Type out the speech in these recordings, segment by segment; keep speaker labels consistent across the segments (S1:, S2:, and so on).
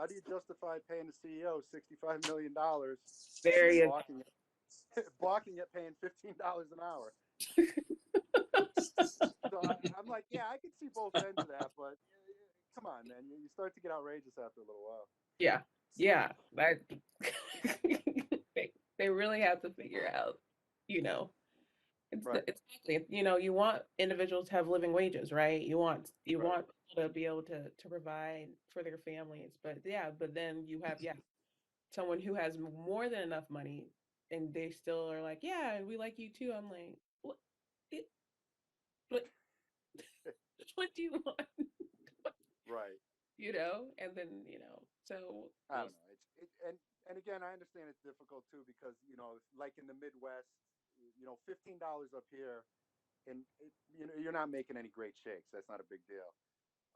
S1: How do you justify paying the CEO $65 million?
S2: Very
S1: blocking it, paying $15 an hour. So I'm like, yeah, I can see both ends of that, but come on, man, you start to get outrageous after a little while.
S2: Yeah. They really have to figure out,
S1: Right.
S2: exactly, you want individuals to have living wages, right? You want people to be able to provide for their families, but then you have someone who has more than enough money, and they still are like, yeah, we like you too. I'm like, what? What do you want?
S1: Right.
S2: And then so
S1: I don't know. And again, I understand it's difficult too because like in the Midwest, $15 up here, and you're not making any great shakes. That's not a big deal.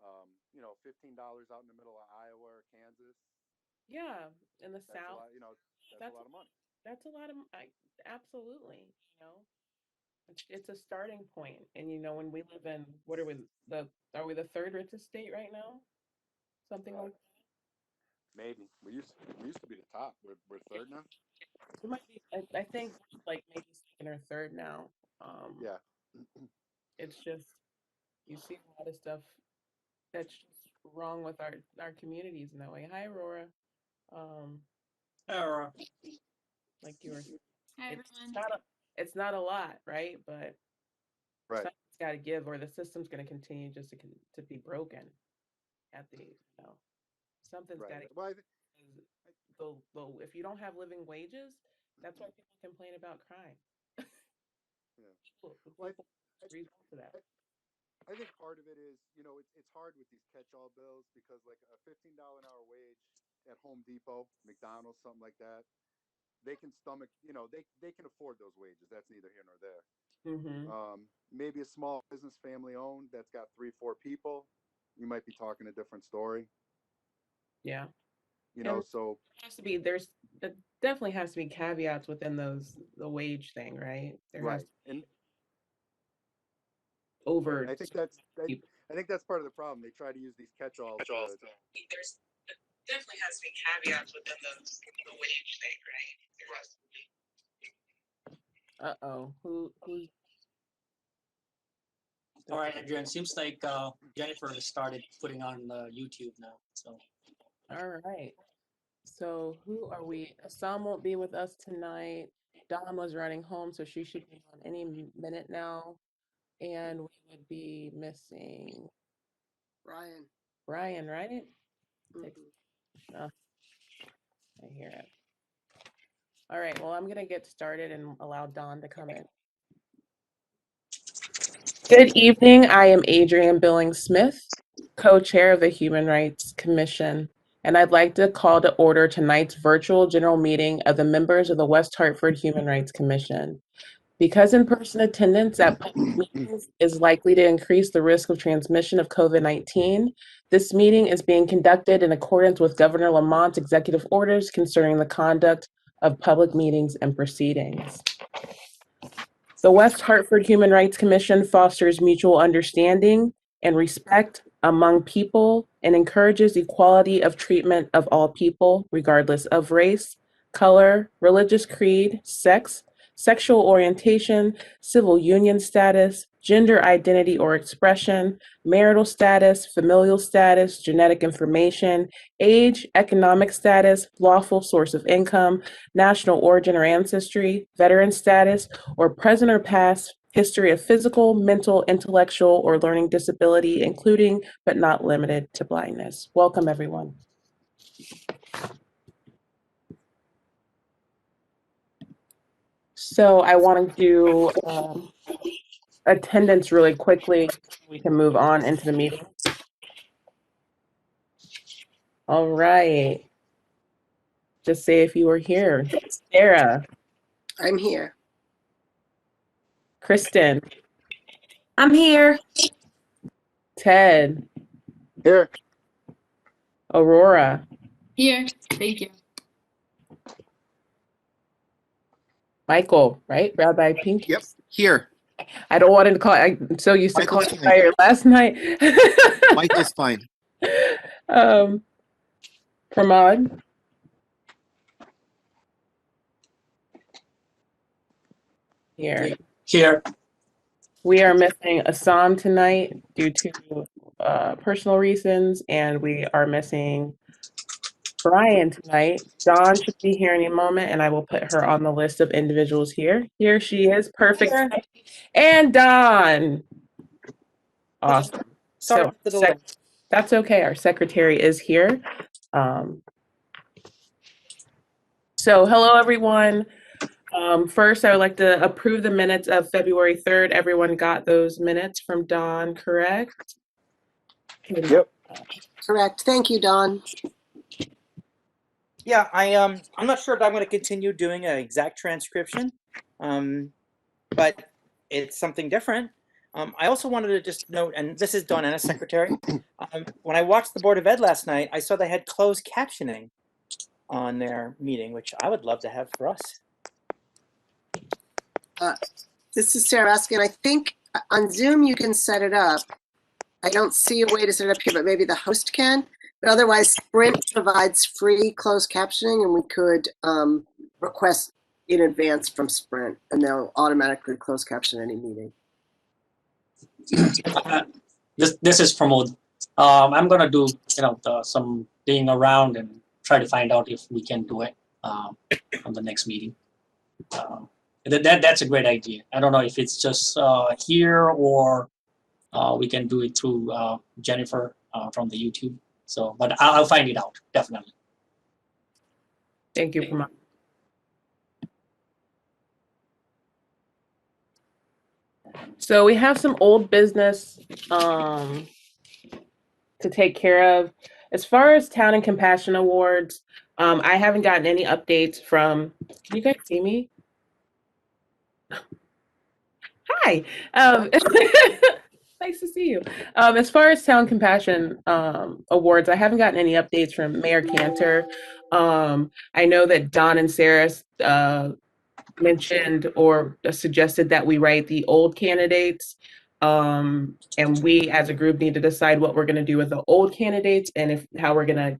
S1: $15 out in the middle of Iowa or Kansas.
S2: Yeah, in the South,
S1: that's a lot of money.
S2: That's a lot of, absolutely. It's a starting point, and when we live in, what are we the third richest state right now? Something like that.
S1: Maybe we used to be the top. We're third now.
S2: We might be. I think like maybe second or third now.
S1: Yeah.
S2: It's just you see a lot of stuff that's just wrong with our communities in that way. Hi, Aurora.
S3: Hi, Aurora.
S2: Like you were.
S4: Hi, everyone.
S2: It's not a lot, right? But
S1: right.
S2: Something's got to give, or the system's going to continue just to be broken. At the something's got to.
S1: Well,
S2: if you don't have living wages, that's why people complain about crime.
S1: Yeah.
S2: People
S1: result
S2: to that.
S1: I think part of it is, it's hard with these catch-all bills because like a $15 an hour wage at Home Depot, McDonald's, something like that, they can stomach, they can afford those wages. That's neither here nor there.
S2: Mm-hmm.
S1: Maybe a small business, family owned, that's got 3-4 people, you might be talking a different story.
S2: Yeah.
S1: So
S2: it has to be, there definitely has to be caveats within the wage thing, right?
S1: Right. And
S2: over.
S1: I think that's part of the problem. They try to use these catch-alls.
S2: There's definitely has to be caveats within the wage thing, right? Uh-oh. Who's
S3: all right, Adjournment. Seems like Jennifer has started putting on YouTube now. So
S2: all right. So who are we? Esam won't be with us tonight. Dawn was running home, so she should be on any minute now. And we would be missing
S5: Ryan,
S2: right?
S5: mm-hmm.
S2: I hear it. All right, well, I'm gonna get started and allow Dawn to come in. Good evening, I am Adrienne Billings-Smith, co-chair of the Human Rights Commission, and I'd like to call to order tonight's virtual general meeting of the members of the West Hartford Human Rights Commission. Because in-person attendance at public meetings is likely to increase the risk of transmission of COVID-19, this meeting is being conducted in accordance with Governor Lamont's executive orders concerning the conduct of public meetings and proceedings. The West Hartford Human Rights Commission fosters mutual understanding and respect among people and encourages equality of treatment of all people, regardless of race, color, religious creed, sex, sexual orientation, civil union status, gender identity or expression, marital status, familial status, genetic information, age, economic status, lawful source of income, national origin or ancestry, veteran status, or present or past history of physical, mental, intellectual, or learning disability, including but not limited to blindness. Welcome, everyone. So I want to do attendance really quickly. We can move on into the meeting. All right. Just say if you were here. Sarah.
S5: I'm here.
S2: Kristen.
S4: I'm here.
S2: Ted.
S1: Here.
S2: Aurora.
S4: Here. Thank you.
S2: Michael, right? Rabbi Pink?
S6: Yep, here.
S2: I don't want to call I'm so used to calling you last night.
S6: Michael's fine.
S2: Pramod? Here.
S3: Here.
S2: We are missing Esam tonight due to personal reasons, and we are missing Brian tonight. Dawn should be here any moment, and I will put her on the list of individuals here. Here she is, perfect. And Dawn. Awesome.
S6: Sorry for the delay.
S2: That's okay. Our secretary is here. So hello, everyone. First, I would like to approve the minutes of February 3rd. Everyone got those minutes from Dawn, correct?
S1: Yep.
S5: Correct. Thank you, Dawn.
S6: Yeah, I'm not sure if I'm going to continue doing an exact transcription, but it's something different. I also wanted to just note, and this is Dawn Ennis, secretary. When I watched the Board of Ed last night, I saw they had closed captioning on their meeting, which I would love to have for us.
S5: This is Sarah asking. I think on Zoom you can set it up. I don't see a way to set it up here, but maybe the host can. But otherwise, Sprint provides free closed captioning, and we could request in advance from Sprint, and they'll automatically close caption any meeting.
S3: This is Pramod. I'm gonna do some digging around and try to find out if we can do it on the next meeting. That's a great idea. I don't know if it's just here or we can do it through Jennifer from the YouTube. So, but I'll find it out, definitely.
S2: Thank you, Pramod. So we have some old business to take care of. As far as Town and Compassion Awards, I haven't gotten any updates from, can you guys see me? Hi. Nice to see you. As far as Town Compassion Awards, I haven't gotten any updates from Mayor Cantor. I know that Don and Sarah mentioned or suggested that we write the old candidates, and we as a group need to decide what we're going to do with the old candidates and how we're going to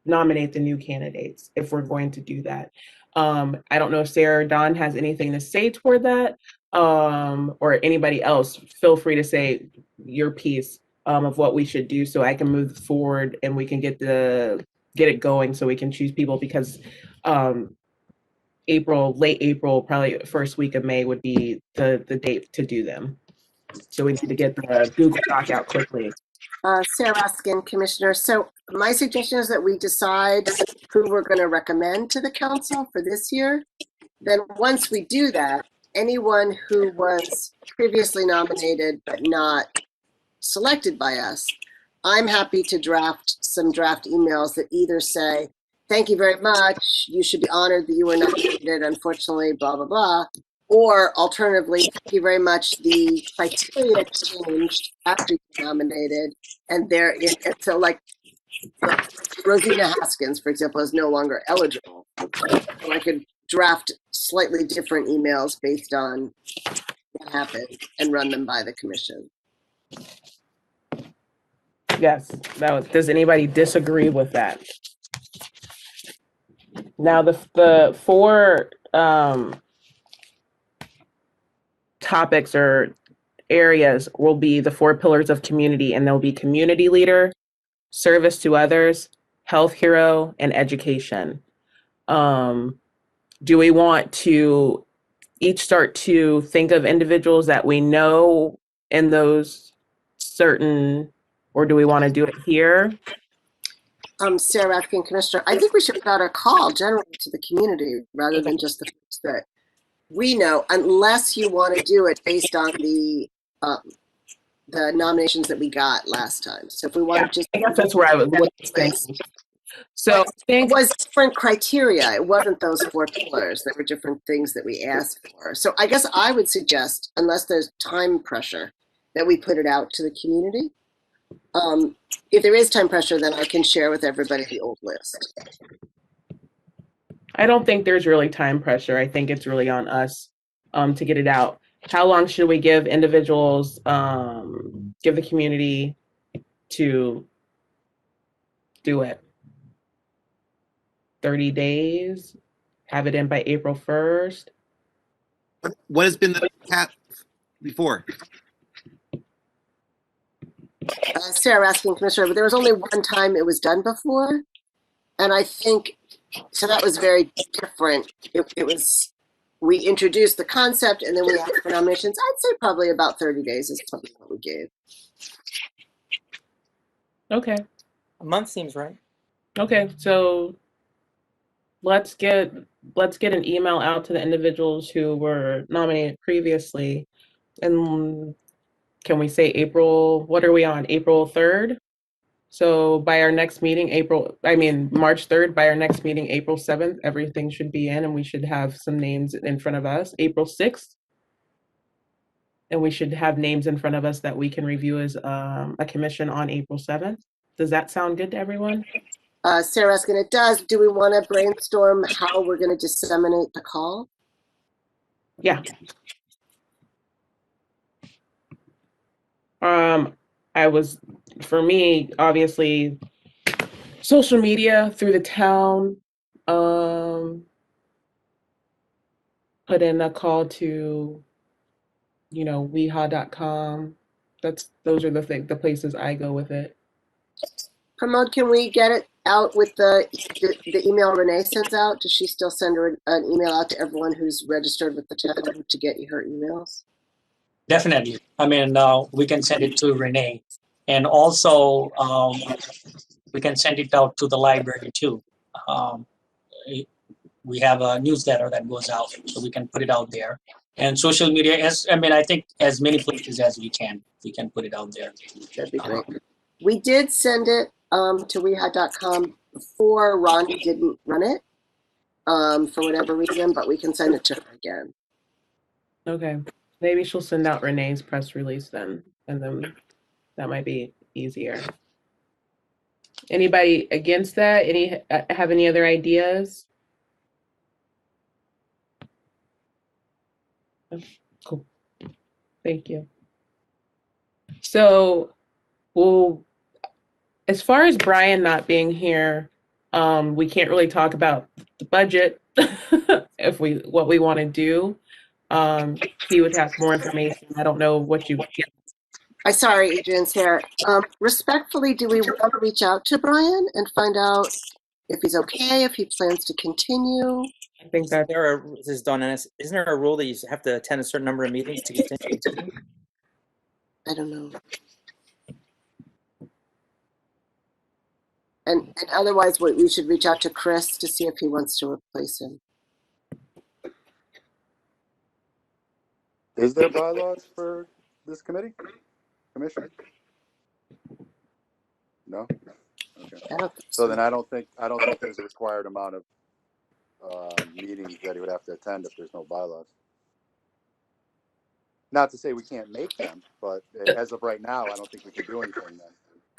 S2: nominate the new candidates if we're going to do that. I don't know if Sarah or Don has anything to say toward that, or anybody else. Feel free to say your piece of what we should do so I can move forward and we can get it going so we can choose people, because late April, probably first week of May would be the date to do them. So we need to get the Google Doc out quickly.
S5: Sarah Raskin, Commissioner. So my suggestion is that we decide who we're going to recommend to the council for this year. Then once we do that, anyone who was previously nominated but not selected by us, I'm happy to draft some draft emails that either say, thank you very much, you should be honored that you were nominated, unfortunately, blah, blah, blah. Or alternatively, thank you very much, the criteria changed after you nominated. And so like Rosina Haskins, for example, is no longer eligible. So I could draft slightly different emails based on what happened and run them by the commission.
S2: Yes. Does anybody disagree with that? Now the four topics or areas will be the 4 pillars of community, and they'll be community leader, service to others, health hero, and education. Do we want to each start to think of individuals that we know in those certain, or do we want to do it here?
S5: Sarah Raskin, Commissioner, I think we should put out a call generally to the community rather than just the folks that we know, unless you want to do it based on the nominations that we got last time. So if we want to just,
S2: I guess that's where I was thinking. So
S5: it was different criteria. It wasn't those 4 pillars. There were different things that we asked for. So I guess I would suggest, unless there's time pressure, that we put it out to the community. If there is time pressure, then I can share with everybody the old list.
S2: I don't think there's really time pressure. I think it's really on us to get it out. How long should we give individuals, give the community to do it? 30 days, have it in by April 1st.
S7: What has been the cap before?
S5: Sarah asking Commissioner, but there was only one time it was done before. And I think, so that was very different. It was, we introduced the concept and then we asked for nominations. I'd say probably about 30 days is probably what we gave.
S2: Okay.
S6: A month seems right.
S2: Okay, so let's get an email out to the individuals who were nominated previously. And can we say April, what are we on, April 3rd? So by our next meeting, March 3rd, by our next meeting, April 7th, everything should be in and we should have some names in front of us. April 6th, and we should have names in front of us that we can review as a commission on April 7th. Does that sound good to everyone?
S5: Sarah asking, it does. Do we want to brainstorm how we're going to disseminate the call?
S2: Yeah. For me, obviously, social media through the town, put in a call to, weha.com. Those are the places I go with it.
S5: Pramod, can we get it out with the email Renee sends out? Does she still send an email out to everyone who's registered with the town to get her emails?
S3: Definitely. I mean, we can send it to Renee, and also we can send it out to the library too. We have a newsletter that goes out, so we can put it out there. And social media, I think as many places as we can put it out there.
S5: That'd be great. We did send it to weha.com before Rhonda didn't run it for whatever reason, but we can send it to her again.
S2: Okay. Maybe she'll send out Renee's press release then, and then that might be easier. Anybody against that? Have any other ideas? Cool. Thank you. So, as far as Brian not being here, we can't really talk about the budget what we want to do. He would have more information. I don't know what you get.
S5: Sorry, Adrian, Sarah. Respectfully, do we want to reach out to Brian and find out if he's okay, if he plans to continue?
S2: I think that
S6: This is Don Ennis. Isn't there a rule that you have to attend a certain number of meetings to continue?
S5: I don't know. And otherwise, we should reach out to Chris to see if he wants to replace him.
S1: Is there bylaws for this commission? No. Okay. So then I don't think there's a required amount of meetings that he would have to attend if there's no bylaws. Not to say we can't make them, but as of right now, I don't think we can do anything then.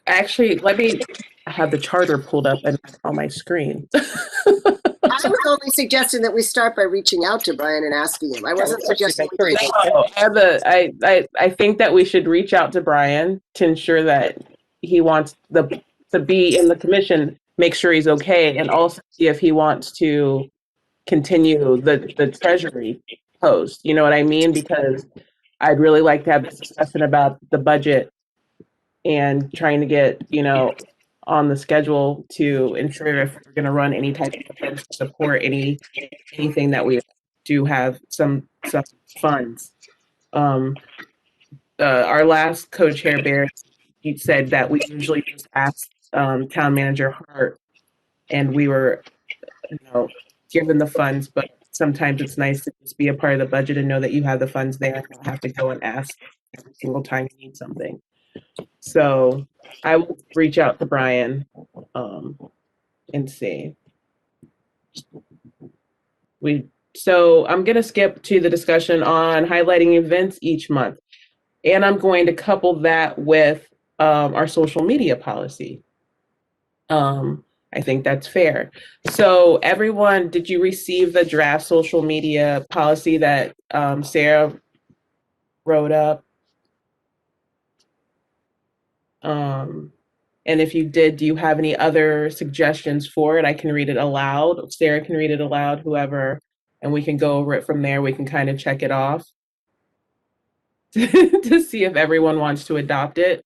S2: actually, let me have the charter pulled up on my screen.
S5: I was only suggesting that we start by reaching out to Brian and asking him. I wasn't suggesting.
S2: I think that we should reach out to Brian to ensure that he wants to be in the commission, make sure he's okay, and also see if he wants to continue the treasury post. You know what I mean? Because I'd really like to have this discussion about the budget and trying to get, on the schedule to ensure if we're going to run any type of events to support anything that we do have some funds. Our last co-chair, Barry, he said that we usually just ask town manager Hart, and we were, given the funds, but sometimes it's nice to just be a part of the budget and know that you have the funds there and not have to go and ask every single time you need something. So I will reach out to Brian and see. So I'm going to skip to the discussion on highlighting events each month. And I'm going to couple that with our social media policy. I think that's fair. So everyone, did you receive the draft social media policy that Sarah wrote up? And if you did, do you have any other suggestions for it? I can read it aloud. Sarah can read it aloud, whoever, and we can go over it from there. We can kind of check it off to see if everyone wants to adopt it.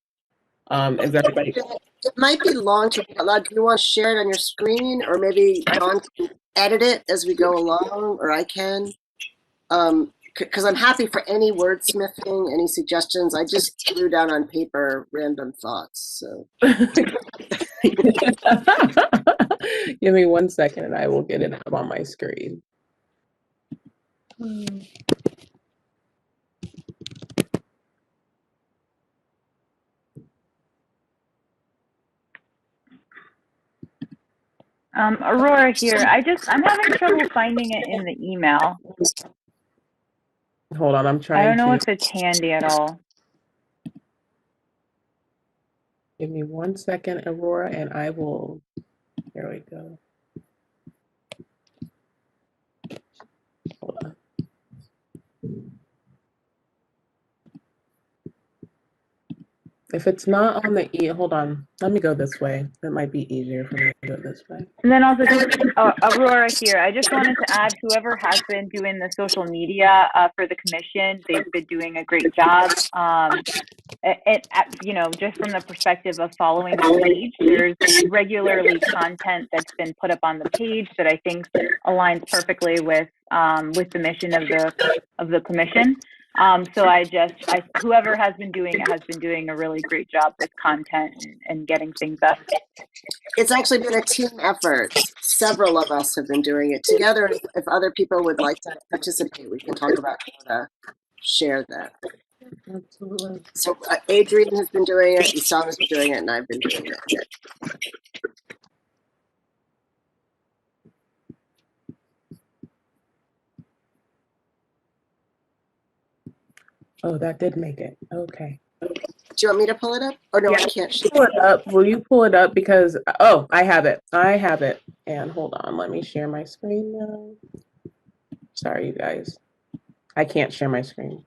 S2: Is everybody?
S5: It might be long to read out loud. Do you want to share it on your screen, or maybe Dawn can edit it as we go along, or I can? Because I'm happy for any wordsmithing, any suggestions. I just threw down on paper random thoughts. So
S2: Give me 1 second and I will get it up on my screen.
S8: Aurora here. I'm having trouble finding it in the email.
S2: Hold on, I'm trying
S8: I don't know
S2: to.
S8: if it's handy at all.
S2: Give me 1 second, Aurora, and I will. Here we go. Hold on. If it's not on the hold on. Let me go this way. It might be easier for me to go this way.
S8: And then also, Aurora here. I just wanted to add, whoever has been doing the social media for the commission, they've been doing a great job. You know, just from the perspective of following the page, there's regularly content that's been put up on the page that I think aligns perfectly with the mission of the commission. So whoever has been doing it has been doing a really great job with content and getting things up.
S5: it's actually been a team effort. Several of us have been doing it together. If other people would like to participate, we can talk about how to share that.
S2: Absolutely.
S5: So Adrian has been doing it, Esam has been doing it, and I've been doing it.
S2: Oh, that did make it. Okay.
S5: Do you want me to pull it up? Or no,
S2: Yeah,
S5: I can't.
S2: pull it up. Will you pull it up? Because, oh, I have it. I have it. And hold on, let me share my screen now. Sorry, you guys. I can't share my screen.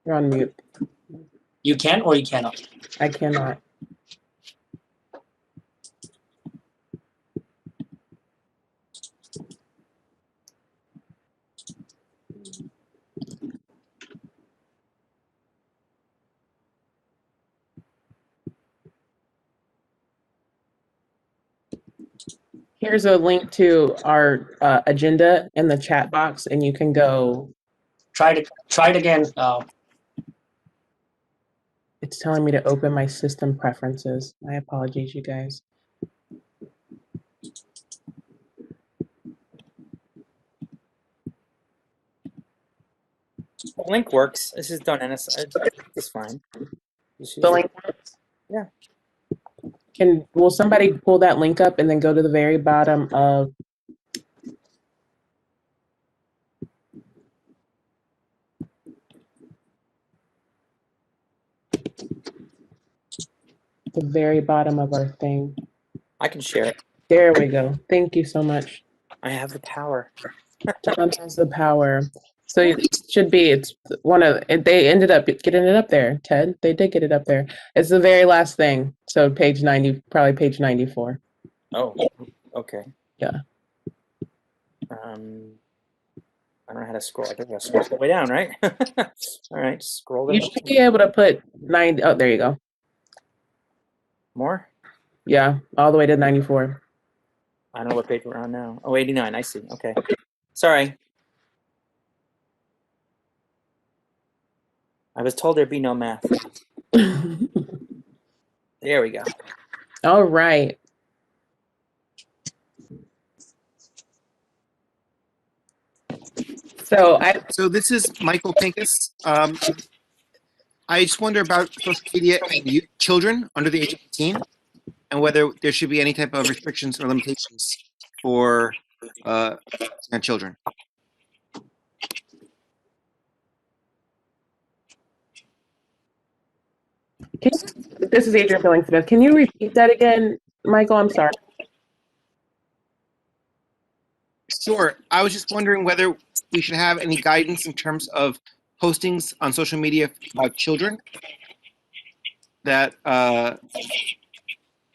S2: You're on mute.
S3: You can or you cannot.
S2: I cannot. Here's a link to our agenda in the chat box, and you can go.
S3: Try it again.
S2: It's telling me to open my system preferences. My apologies, you guys.
S6: The link works. This is done, Ennis. It's fine.
S2: The link works?
S6: Yeah.
S2: Will somebody pull that link up and then go to the very bottom of our thing?
S6: I can share it.
S2: There we go. Thank you so much.
S6: I have the power.
S2: Tom has the power. So it should be, it's one of, they ended up getting it up there, Ted. They did get it up there. It's the very last thing. So page 90, probably page 94.
S6: Oh, okay.
S2: Yeah.
S6: I don't know how to scroll. I think I scroll all the way down, right? All right, scroll down.
S2: You should be able to put 90. Oh, there you go.
S6: More?
S2: Yeah, all the way to 94.
S6: I don't know what page we're on now. Oh, 89. I see. Okay. Sorry. I was told there'd be no math. There we go.
S2: All right.
S7: So this is Michael Pincus. I just wonder about social media and children under the age of 18 and whether there should be any type of restrictions or limitations for children.
S2: This is Adrian Billingsmith. Can you repeat that again, Michael? I'm sorry.
S7: Sure. I was just wondering whether we should have any guidance in terms of postings on social media about children. That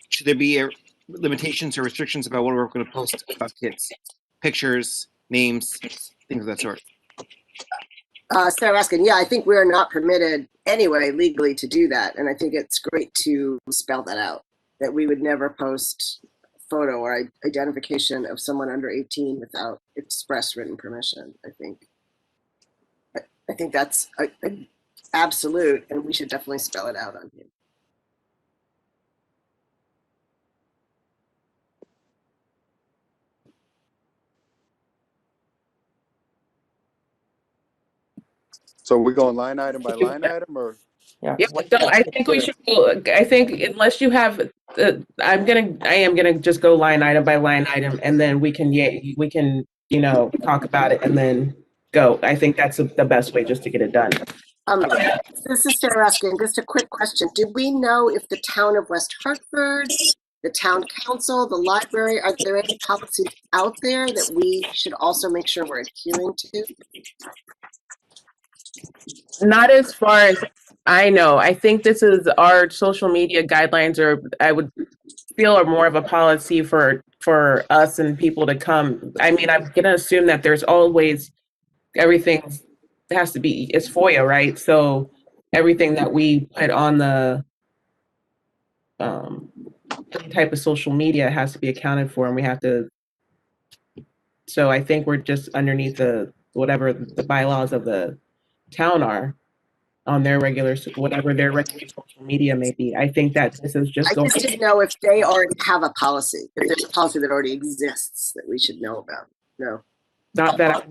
S7: should there be limitations or restrictions about what we're going to post about kids? Pictures, names, things of that sort.
S5: Sarah Askin, yeah, I think we're not permitted anyway legally to do that. And I think it's great to spell that out, that we would never post photo or identification of someone under 18 without express written permission. I think that's absolute, and we should definitely spell it out on here.
S1: So we're going line item by line item, or?
S6: Yeah.
S2: Yeah, so I think we should go, I think unless you have, I am gonna just go line item by line item, and then we can, talk about it and then go. I think that's the best way just to get it done.
S5: This is Sarah asking, just a quick question. Did we know if the town of West Hartford, the town council, the library, are there any policies out there that we should also make sure we're adhering to?
S2: Not as far as I know. I think this is our social media guidelines, or I would feel are more of a policy for us and people to come. I mean, I'm gonna assume that there's always everything has to be, it's FOIA, right? So everything that we put on the type of social media has to be accounted for, and we have to. So I think we're just underneath the whatever the bylaws of the town are on their regular, whatever their regular social media may be. I think that this is just
S5: I
S2: going.
S5: just didn't know if they already have a policy, if there's a policy that already exists that we should know about. No.
S2: Not that.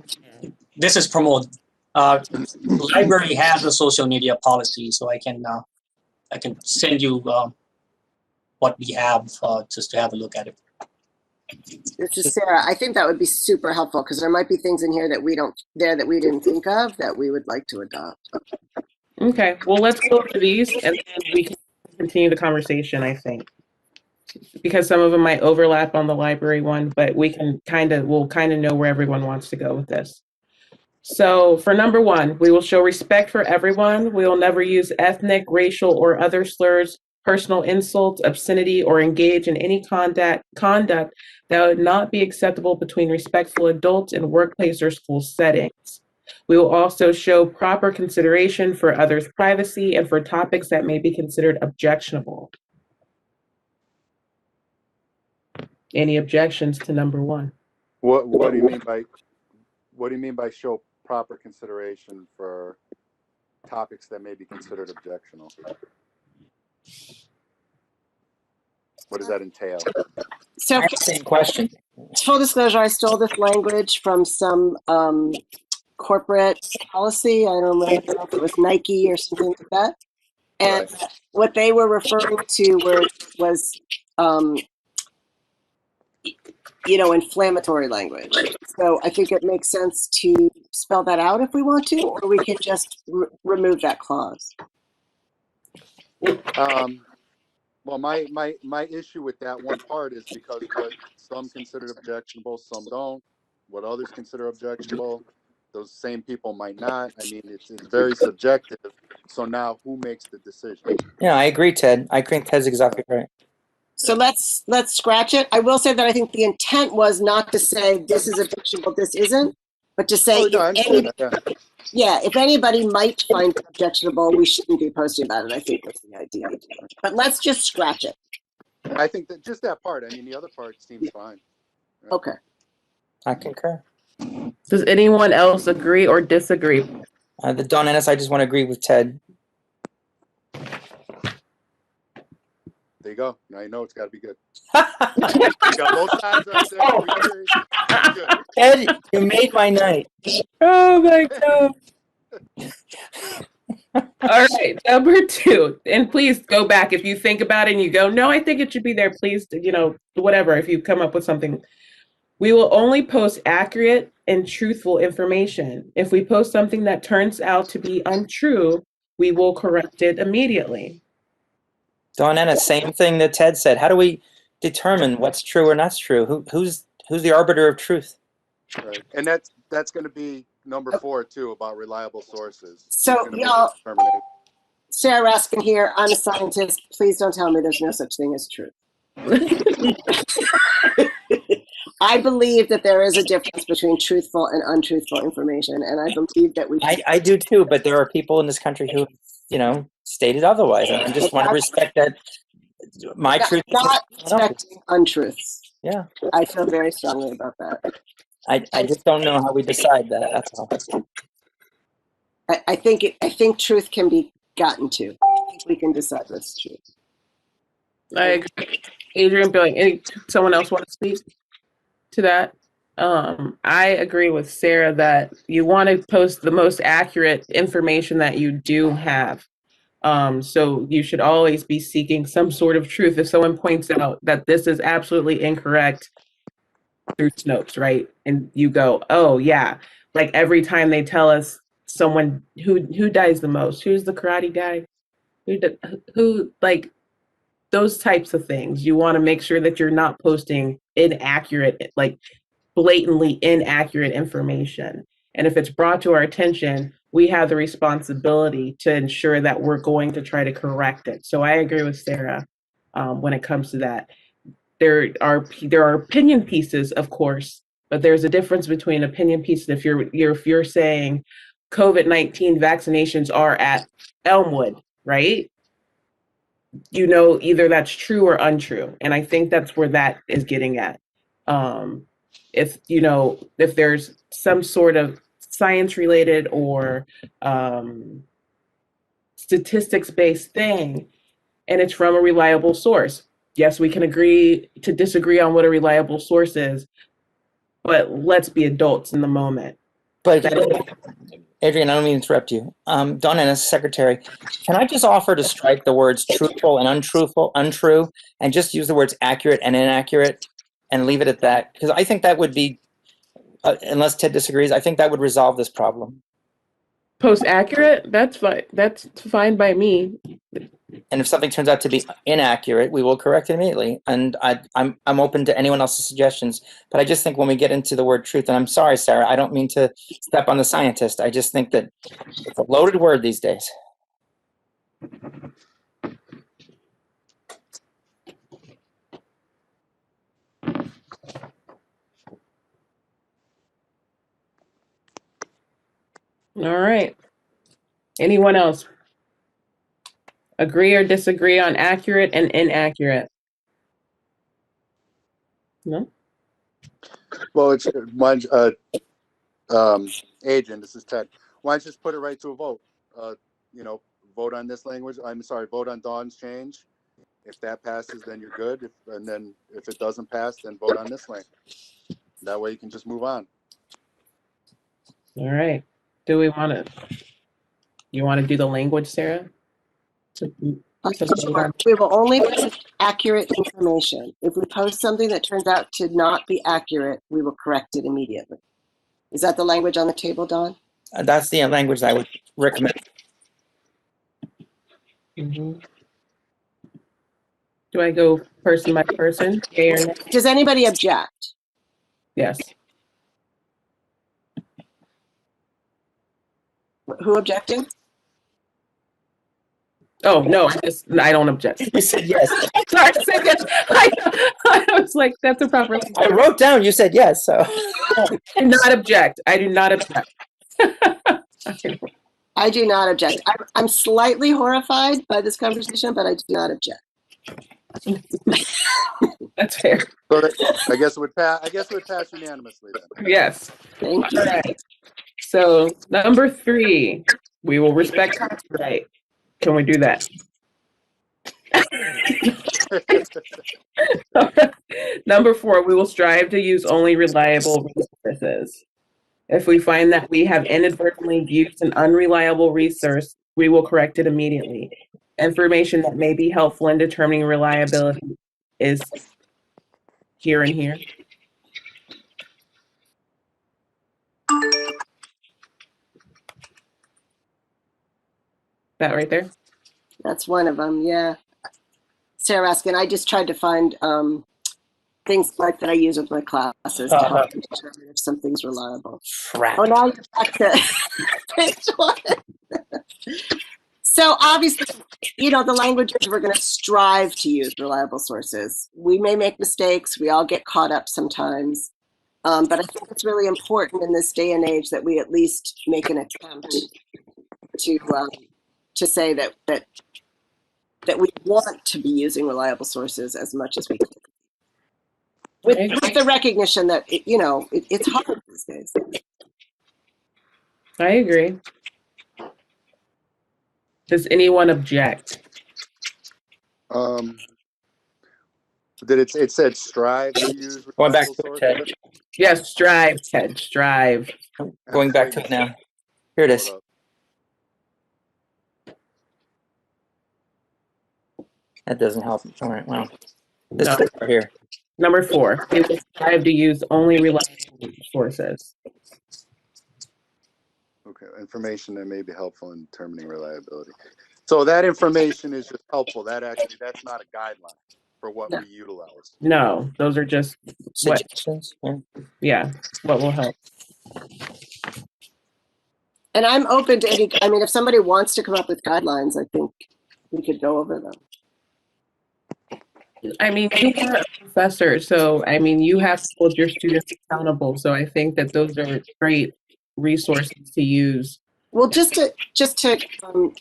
S3: This is Pramod. The library has a social media policy, so I can send you what we have just to have a look at it.
S5: This is Sarah. I think that would be super helpful because there might be things in here that we didn't think of that we would like to adopt.
S2: Okay, well, let's go over these and then we can continue the conversation, I think. Because some of them might overlap on the library one, but we'll kind of know where everyone wants to go with this. So for number 1, we will show respect for everyone. We will never use ethnic, racial, or other slurs, personal insults, obscenity, or engage in any conduct that would not be acceptable between respectful adults in workplace or school settings. We will also show proper consideration for others' privacy and for topics that may be considered objectionable. Any objections to number 1?
S1: What do you mean by show proper consideration for topics that may be considered objectionable? What does that entail?
S5: So,
S6: Same question.
S5: full disclosure, I stole this language from some corporate policy. I don't remember if it was Nike or something like that. And
S1: Right.
S5: what they were referring to was inflammatory language. So I think it makes sense to spell that out if we want to, or we can just remove that clause.
S1: Well, my issue with that one part is because what some consider objectionable, some don't. What others consider objectionable, those same people might not. I mean, it's very subjective. So now, who makes the decision?
S6: Yeah, I agree, Ted. I think Ted's exactly right.
S5: So let's scratch it. I will say that I think the intent was not to say this is objectionable, this isn't, but to say if anybody might find it objectionable, we shouldn't be posting about it. I think that's the idea. But let's just scratch it.
S1: I think that just that part. I mean, the other part seems fine.
S5: Okay.
S6: I concur.
S2: Does anyone else agree or disagree?
S6: The Don Ennis, I just want to agree with Ted.
S1: There you go. Now you know it's got to be good. You got both sides right there. We agree. Good.
S6: Ted, you made my night.
S2: Oh my God. All right, number 2, and please go back if you think about it and you go, no, I think it should be there. Please, whatever, if you come up with something. We will only post accurate and truthful information. If we post something that turns out to be untrue, we will correct it immediately.
S6: Don Ennis, same thing that Ted said. How do we determine what's true or not true? Who's the arbiter of truth?
S1: Right. And that's going to be number 4 too, about reliable sources.
S5: So,
S1: It's gonna be
S5: y'all-
S1: the determination.
S5: Sarah Raskin here. I'm a scientist. Please don't tell me there's no such thing as truth. I believe that there is a difference between truthful and untruthful information, and I believe that we.
S6: I do too, but there are people in this country who, stated otherwise, and I just want to respect that. My truth is
S5: not expecting untruths.
S6: Yeah.
S5: I feel very strongly about that.
S6: I just don't know how we decide that. That's all.
S5: I think truth can be gotten to. I think we can decide what's true.
S2: I agree. Adrian Billing, someone else want to speak to that? I agree with Sarah that you want to post the most accurate information that you do have. So you should always be seeking some sort of truth. If someone points out that this is absolutely incorrect through Snopes, right? And you go, oh yeah, like every time they tell us someone who dies the most, who's the karate guy, who like those types of things. You want to make sure that you're not posting inaccurate, like blatantly inaccurate information. And if it's brought to our attention, we have the responsibility to ensure that we're going to try to correct it. So I agree with Sarah when it comes to that. There are opinion pieces, of course, but there's a difference between opinion pieces. If you're saying COVID-19 vaccinations are at Elmwood, right? Either that's true or untrue. And I think that's where that is getting at. If there's some sort of science related or statistics based thing, and it's from a reliable source. Yes, we can agree to disagree on what a reliable source is, but let's be adults in the moment.
S6: But Adrian, I don't mean to interrupt you. Dawn Ennis, secretary, can I just offer to strike the words truthful and untrue, and just use the words accurate and inaccurate and leave it at that? Because I think that would be, unless Ted disagrees, I think that would resolve this problem.
S2: Post accurate, that's fine. That's fine by me.
S6: And if something turns out to be inaccurate, we will correct it immediately. And I'm open to anyone else's suggestions. But I just think when we get into the word truth, and I'm sorry, Sarah, I don't mean to step on the scientist. I just think that it's a loaded word these days.
S2: All right. Anyone else? Agree or disagree on accurate and inaccurate? No?
S1: Well, it's Adrian, this is Ted. Why don't you just put it right to a vote? Vote on this language. Vote on Dawn's change. If that passes, then you're good. And then if it doesn't pass, then vote on this language. That way you can just move on.
S2: All right. Do we want to? You want to do the language, Sarah?
S5: We will only post accurate information. If we post something that turns out to not be accurate, we will correct it immediately. Is that the language on the table, Dawn?
S6: That's the language I would recommend.
S2: Mm-hmm. Do I go person by person?
S5: Does anybody object?
S2: Yes.
S5: Who objected?
S2: Oh, no, I don't object.
S6: You said yes.
S2: Sorry, I said yes. I was like, that's a proper language.
S6: I wrote down you said yes, so.
S2: I do not object. I do not object.
S5: I do not object. I'm slightly horrified by this conversation, but I do not object.
S2: That's fair.
S1: So I guess it would pass. I guess it would pass unanimously then.
S2: Yes.
S5: Thank you.
S2: All right. So number 3, we will respect copyright. Can we do that? Number 4, we will strive to use only reliable resources. If we find that we have inadvertently used an unreliable resource, we will correct it immediately. Information that may be helpful in determining reliability is here and here. That right there?
S5: That's one of them, yeah. Sarah Raskin, I just tried to find things like that I use with my classes to help me determine if something's reliable.
S6: Crap.
S5: Oh, now you're back to page one. So obviously, you know, the language is we're going to strive to use reliable sources. We may make mistakes. We all get caught up sometimes. But I think it's really important in this day and age that we at least make an attempt to say that we want to be using reliable sources as much as we can. With the recognition that, it's hard these days.
S2: I agree. Does anyone object?
S1: It said strive to use
S6: Going back
S1: reliable
S6: to it,
S1: sources?
S6: Ted.
S2: Yes, strive, Ted, strive.
S6: Going back to it now. Here it is.
S1: Hold up.
S6: That doesn't help. All right, well, this
S2: No.
S6: is right here.
S2: Number 4, we will strive to use only reliable sources.
S1: Okay, information that may be helpful in determining reliability. So that information is just helpful. That's not a guideline for what we utilize.
S2: No, those are just what,
S6: Suggestions.
S2: yeah, what will help.
S5: And I'm open to any, if somebody wants to come up with guidelines, I think we could go over them.
S2: You are a professor, so you have to hold your students accountable. So I think that those are great resources to use.
S5: Well, just to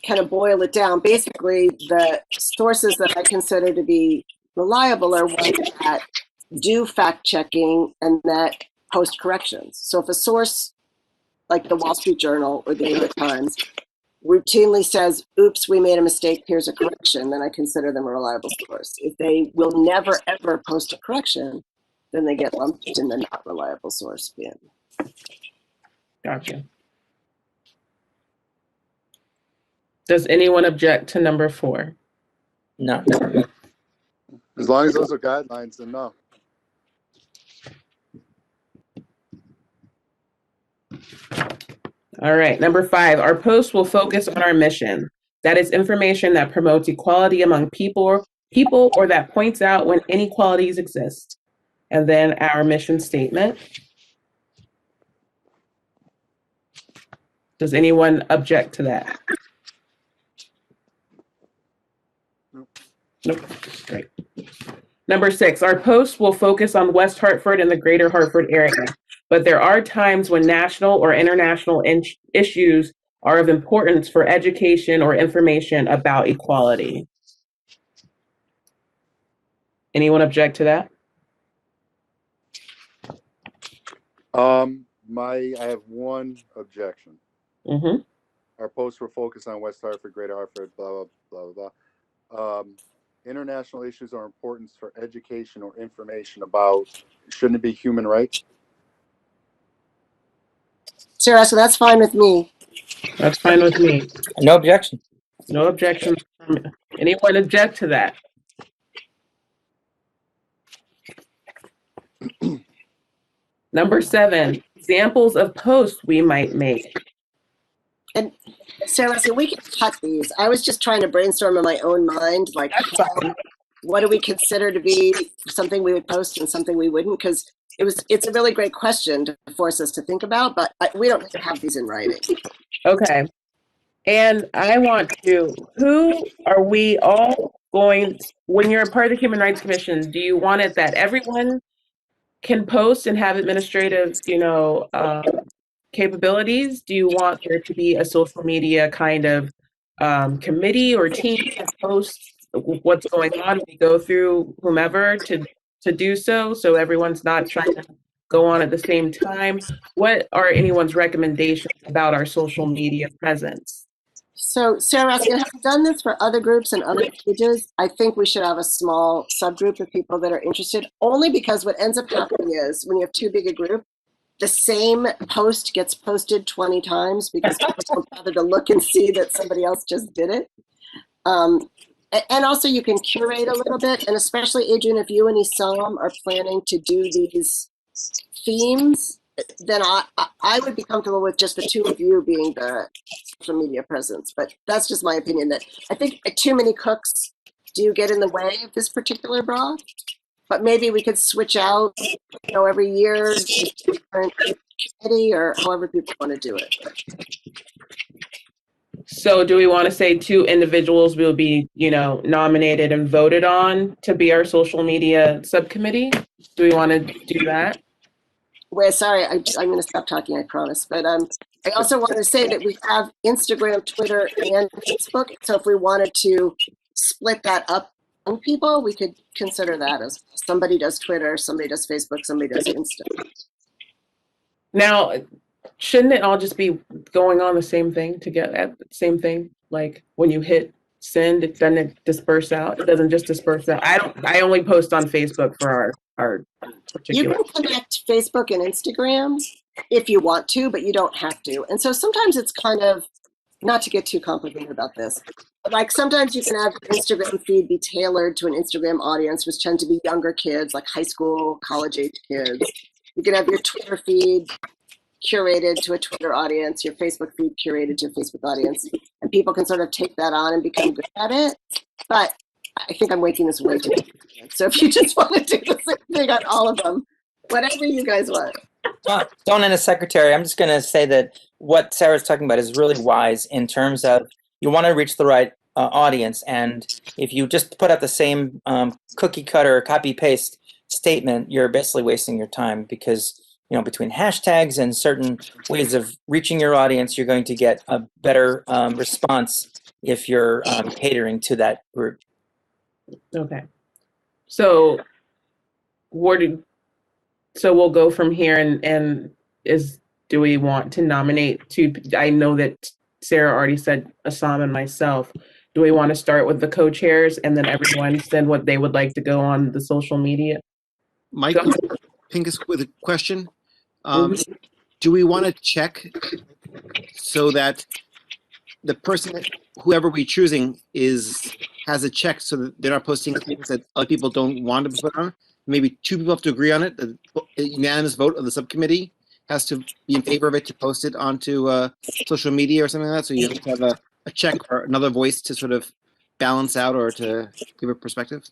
S5: kind of boil it down, basically the sources that I consider to be reliable are ones that do fact checking and that post corrections. So if a source like the Wall Street Journal or the New York Times routinely says, oops, we made a mistake, here's a correction, then I consider them a reliable source. If they will never, ever post a correction, then they get lumped in the not reliable source bin.
S2: Gotcha. Does anyone object to number 4?
S6: No.
S1: As long as those are guidelines, then no.
S2: All right, number 5, our post will focus on our mission. That is information that promotes equality among people or that points out when inequalities exist. And then our mission statement. Does anyone object to that? Nope. Great. Number 6, our post will focus on West Hartford and the greater Hartford area, but there are times when national or international issues are of importance for education or information about equality. Anyone object to that?
S1: I have one objection.
S2: Mm-hmm.
S1: Our posts were focused on West Hartford, Greater Hartford, blah, blah, blah, blah. International issues are important for education or information about, shouldn't it be human rights?
S5: Sarah, so that's fine with me.
S2: That's fine with me.
S6: No objection.
S2: No objection. Anyone object to that? Number 7, examples of posts we might make.
S5: And Sarah, so we can cut these. I was just trying to brainstorm in my own mind, like what do we consider to be something we would post and something we wouldn't? Because it's a really great question to force us to think about, but we don't need to have these in writing.
S2: Okay. And I want to, who are we all going, when you're a part of the Human Rights Commission, do you want it that everyone can post and have administrative, capabilities? Do you want there to be a social media kind of committee or team that posts what's going on? We go through whomever to do so everyone's not trying to go on at the same time. What are anyone's recommendations about our social media presence?
S5: So Sarah, having done this for other groups and other pages, I think we should have a small subgroup of people that are interested, only because what ends up happening is when you have too big a group, the same post gets posted 20 times because people don't bother to look and see that somebody else just did it. And also you can curate a little bit, and especially Adrian, if you and Esam are planning to do these themes, then I would be comfortable with just the two of you being the social media presence. But that's just my opinion, that I think too many cooks do get in the way of this particular broth. but maybe we could switch out, every year, different committee, or however people want to do it.
S2: So do we want to say 2 individuals will be, nominated and voted on to be our social media subcommittee? Do we want to do that?
S5: Wait, sorry, I'm going to stop talking, I promise. But I also want to say that we have Instagram, Twitter, and Facebook. So if we wanted to split that up on people, we could consider that as somebody does Twitter, somebody does Facebook, somebody does Insta.
S2: Now, shouldn't it all just be going on the same thing same thing? Like when you hit send, it doesn't disperse out. It doesn't just disperse out. I only post on Facebook for our
S5: You
S2: particular.
S5: can connect Facebook and Instagram if you want to, but you don't have to. And so sometimes it's kind of, not to get too complicated about this, but like sometimes you can have your Instagram feed be tailored to an Instagram audience, which tend to be younger kids, like high school, college age kids. You can have your Twitter feed curated to a Twitter audience, your Facebook feed curated to a Facebook audience, and people can sort of take that on and become good at it. But I think I'm making this way too complicated. So if you just want to do the same thing on all of them, whatever you guys want.
S6: Dawn and a secretary, I'm just going to say that what Sarah's talking about is really wise in terms of you want to reach the right audience. And if you just put out the same cookie cutter, copy paste statement, you're basically wasting your time because, between hashtags and certain ways of reaching your audience, you're going to get a better response if you're catering to that group.
S2: Okay. So we'll go from here and do we want to nominate 2? I know that Sarah already said Esam and myself. Do we want to start with the co-chairs and then everyone send what they would like to go on the social media?
S7: Michael Pincus with a question. Do we want to check so that the person, whoever we're choosing, has a check so that they're not posting things that other people don't want to put on? Maybe 2 people have to agree on it. The unanimous vote of the subcommittee has to be in favor of it to post it onto social media or something like that. So you have to have a check or another voice to sort of balance out or to give a perspective.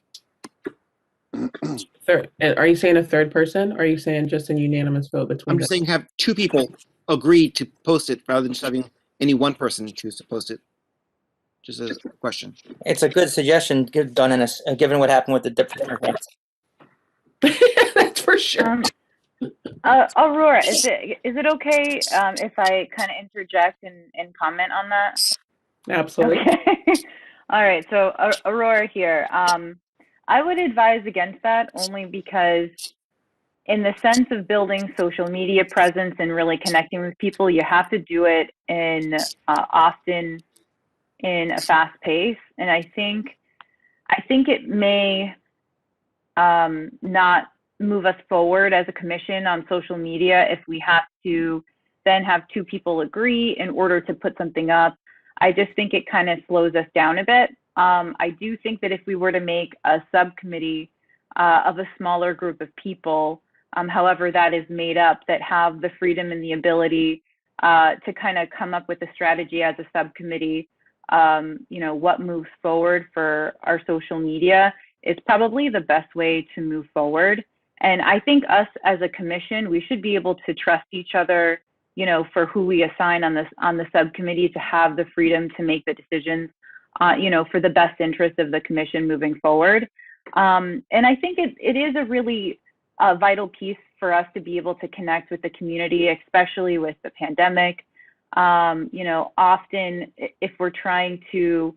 S2: Third, are you saying a third person? Or are you saying just a unanimous vote between?
S7: I'm just saying have 2 people agree to post it rather than just having any one person choose to post it. Just as a question.
S6: It's a good suggestion, Dawn and given what happened with the Democrats.
S2: That's for sure.
S8: Aurora, is it okay if I kind of interject and comment on that?
S2: Absolutely.
S8: Okay. All right. So Aurora here. I would advise against that only because in the sense of building social media presence and really connecting with people, you have to do it often in a fast pace. And I think it may not move us forward as a commission on social media if we have to then have 2 people agree in order to put something up. I just think it kind of slows us down a bit. I do think that if we were to make a subcommittee of a smaller group of people, however that is made up, that have the freedom and the ability to kind of come up with a strategy as a subcommittee, what moves forward for our social media is probably the best way to move forward. And I think us as a commission, we should be able to trust each other, for who we assign on the subcommittee to have the freedom to make the decisions, for the best interest of the commission moving forward. And I think it is a really vital piece for us to be able to connect with the community, especially with the pandemic. Often if we're trying to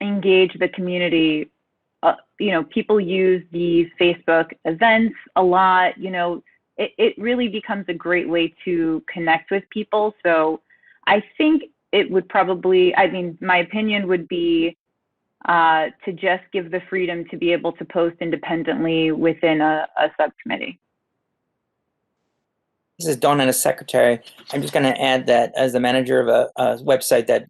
S8: engage the community, people use these Facebook events a lot. It really becomes a great way to connect with people. So I think it would probably, my opinion would be to just give the freedom to be able to post independently within a subcommittee.
S6: This is Dawn and a secretary. I'm just going to add that as the manager of a website that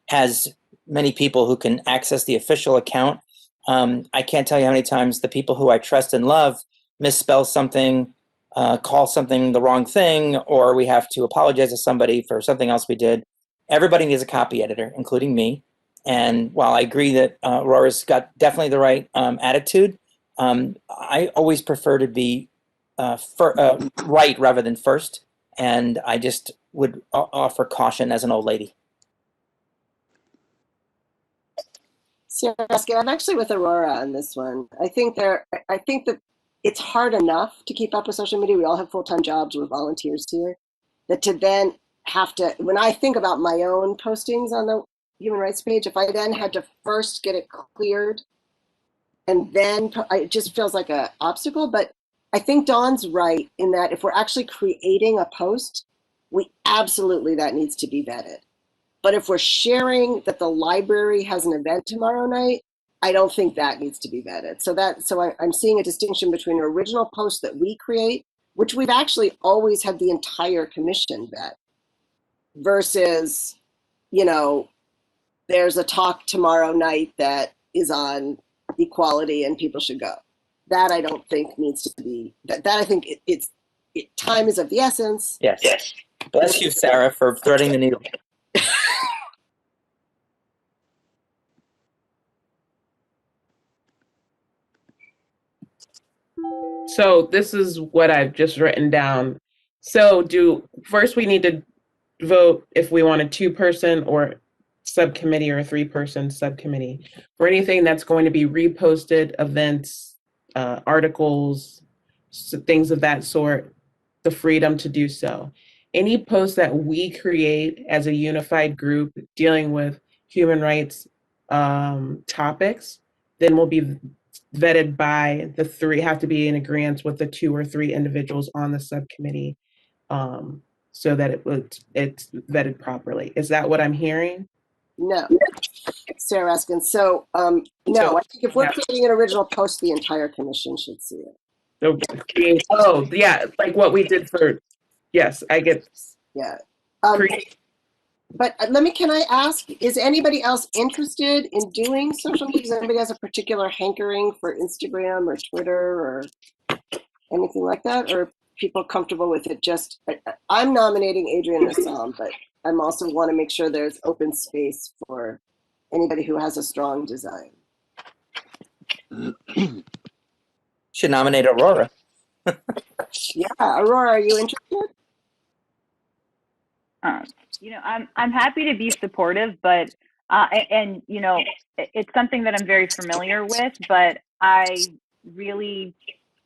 S6: has many people who can access the official account, I can't tell you how many times the people who I trust and love misspell something, call something the wrong thing, or we have to apologize to somebody for something else we did. Everybody needs a copy editor, including me. And while I agree that Aurora's got definitely the right attitude, I always prefer to be right rather than first, and I just would offer caution as an old lady.
S5: Sarah Raskin, I'm actually with Aurora on this one. I think that it's hard enough to keep up with social media. We all have full-time jobs. We're volunteers here. That to then have to, when I think about my own postings on the human rights page, if I then had to first get it cleared and then it just feels like an obstacle. But I think Dawn's right in that if we're actually creating a post, that needs to be vetted. But if we're sharing that the library has an event tomorrow night, I don't think that needs to be vetted. So I'm seeing a distinction between an original post that we create, which we've actually always had the entire commission vet, versus, there's a talk tomorrow night that is on equality and people should go. That I don't think needs to be, that I think time is of the essence.
S6: Yes. Bless you, Sarah, for threading the needle.
S2: So this is what I've just written down. So first we need to vote if we want a 2-person or subcommittee or a 3-person subcommittee for anything that's going to be reposted, events, articles, things of that sort, the freedom to do so. Any post that we create as a unified group dealing with human rights topics, then will be vetted by the 3, have to be in agreement with the 2 or 3 individuals on the subcommittee, so that it's vetted properly. Is that what I'm hearing?
S5: No, Sarah Raskin. So no, I think if we're creating an original post, the entire commission should see it.
S2: Oh yeah, like what we did for. Yes, I get.
S5: Yeah. But can I ask, is anybody else interested in doing social media? Does anybody has a particular hankering for Instagram or Twitter or anything like that? Or are people comfortable with it? I'm nominating Adrian Esam, but I'm also want to make sure there's open space for anybody who has a strong design.
S6: Should nominate Aurora.
S5: Yeah, Aurora, are you interested?
S8: I'm happy to be supportive, but it's something that I'm very familiar with, but I really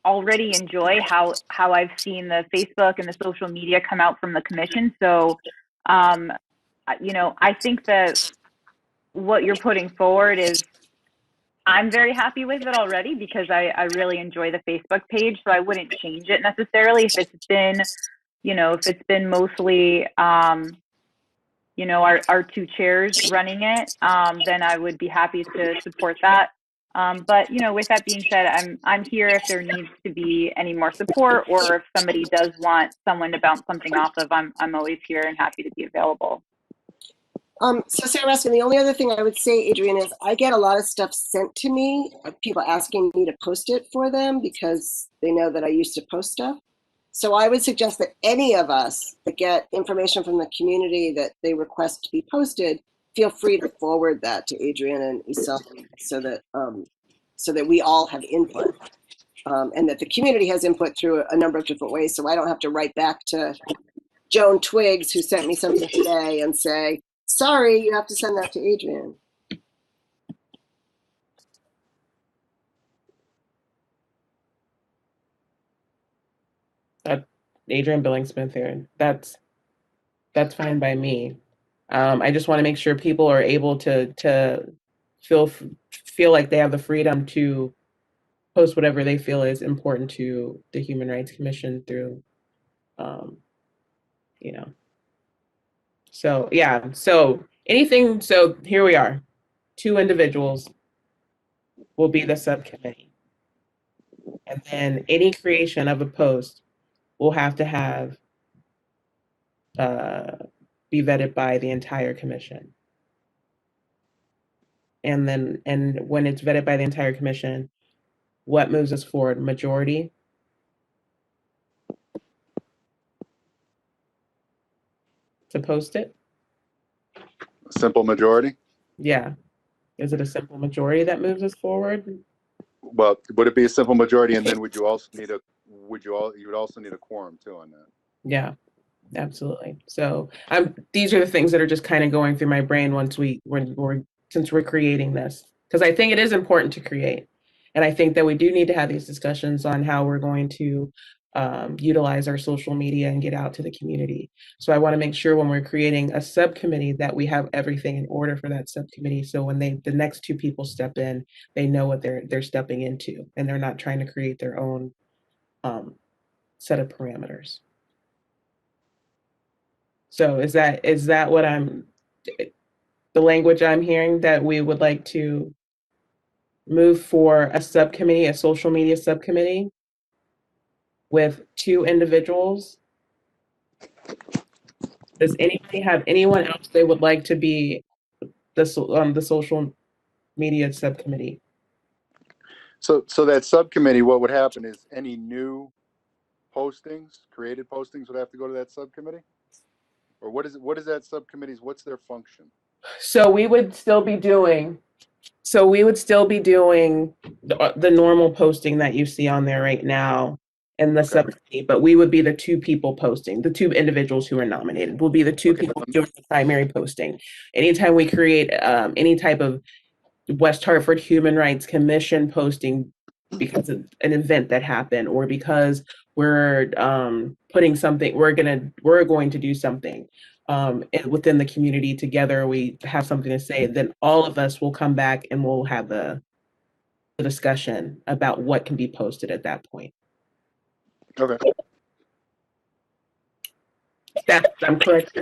S8: already enjoy how I've seen the Facebook and the social media come out from the commission. So, I think that what you're putting forward is, I'm very happy with it already because I really enjoy the Facebook page. So I wouldn't change it necessarily if it's been, if it's been mostly, our 2 chairs running it, then I would be happy to support that. But with that being said, I'm here if there needs to be any more support, or if somebody does want someone to bounce something off of, I'm always here and happy to be available.
S5: So Sarah Raskin, the only other thing I would say, Adrian, is I get a lot of stuff sent to me, people asking me to post it for them because they know that I used to post stuff. So I would suggest that any of us that get information from the community that they request to be posted, feel free to forward that to Adrian and Esam so that we all have input, and that the community has input through a number of different ways. So I don't have to write back to Joan Twiggs, who sent me something today, and say, sorry, you have to send that to Adrian.
S2: Adrian Billingsmith here. That's fine by me. I just want to make sure people are able to feel like they have the freedom to post whatever they feel is important to the Human Rights Commission through, So yeah, so anything. So here we are, 2 individuals will be the subcommittee, and then any creation of a post will have to be vetted by the entire commission. And when it's vetted by the entire commission, what moves us forward? Majority? To post it?
S1: Simple majority?
S2: Yeah. Is it a simple majority that moves us forward?
S1: Well, would it be a simple majority, and then would you also need a you would also need a quorum too on that?
S2: Yeah, absolutely. So these are the things that are just kind of going through my brain since we're creating this, because I think it is important to create. And I think that we do need to have these discussions on how we're going to utilize our social media and get out to the community. So I want to make sure when we're creating a subcommittee that we have everything in order for that subcommittee. So when the next two people step in, they know what they're stepping into, and they're not trying to create their own set of parameters. So is that what the language I'm hearing, that we would like to move for a subcommittee, a social media subcommittee with 2 individuals? Does anybody have anyone else they would like to be the social media subcommittee?
S1: So that subcommittee, what would happen is any new postings, created postings, would have to go to that subcommittee? Or what is that subcommittee's, what's their function?
S2: So we would still be doing the normal posting that you see on there right now in the subcommittee, but we would be the 2 people posting, the 2 individuals who are nominated will be the 2 people doing the primary posting. Anytime we create any type of West Hartford Human Rights Commission posting because of an event that happened, or because we're putting something, we're going to do something within the community together, we have something to say, then all of us will come back and we'll have the discussion about what can be posted at that point.
S1: Okay.
S2: I'm correct.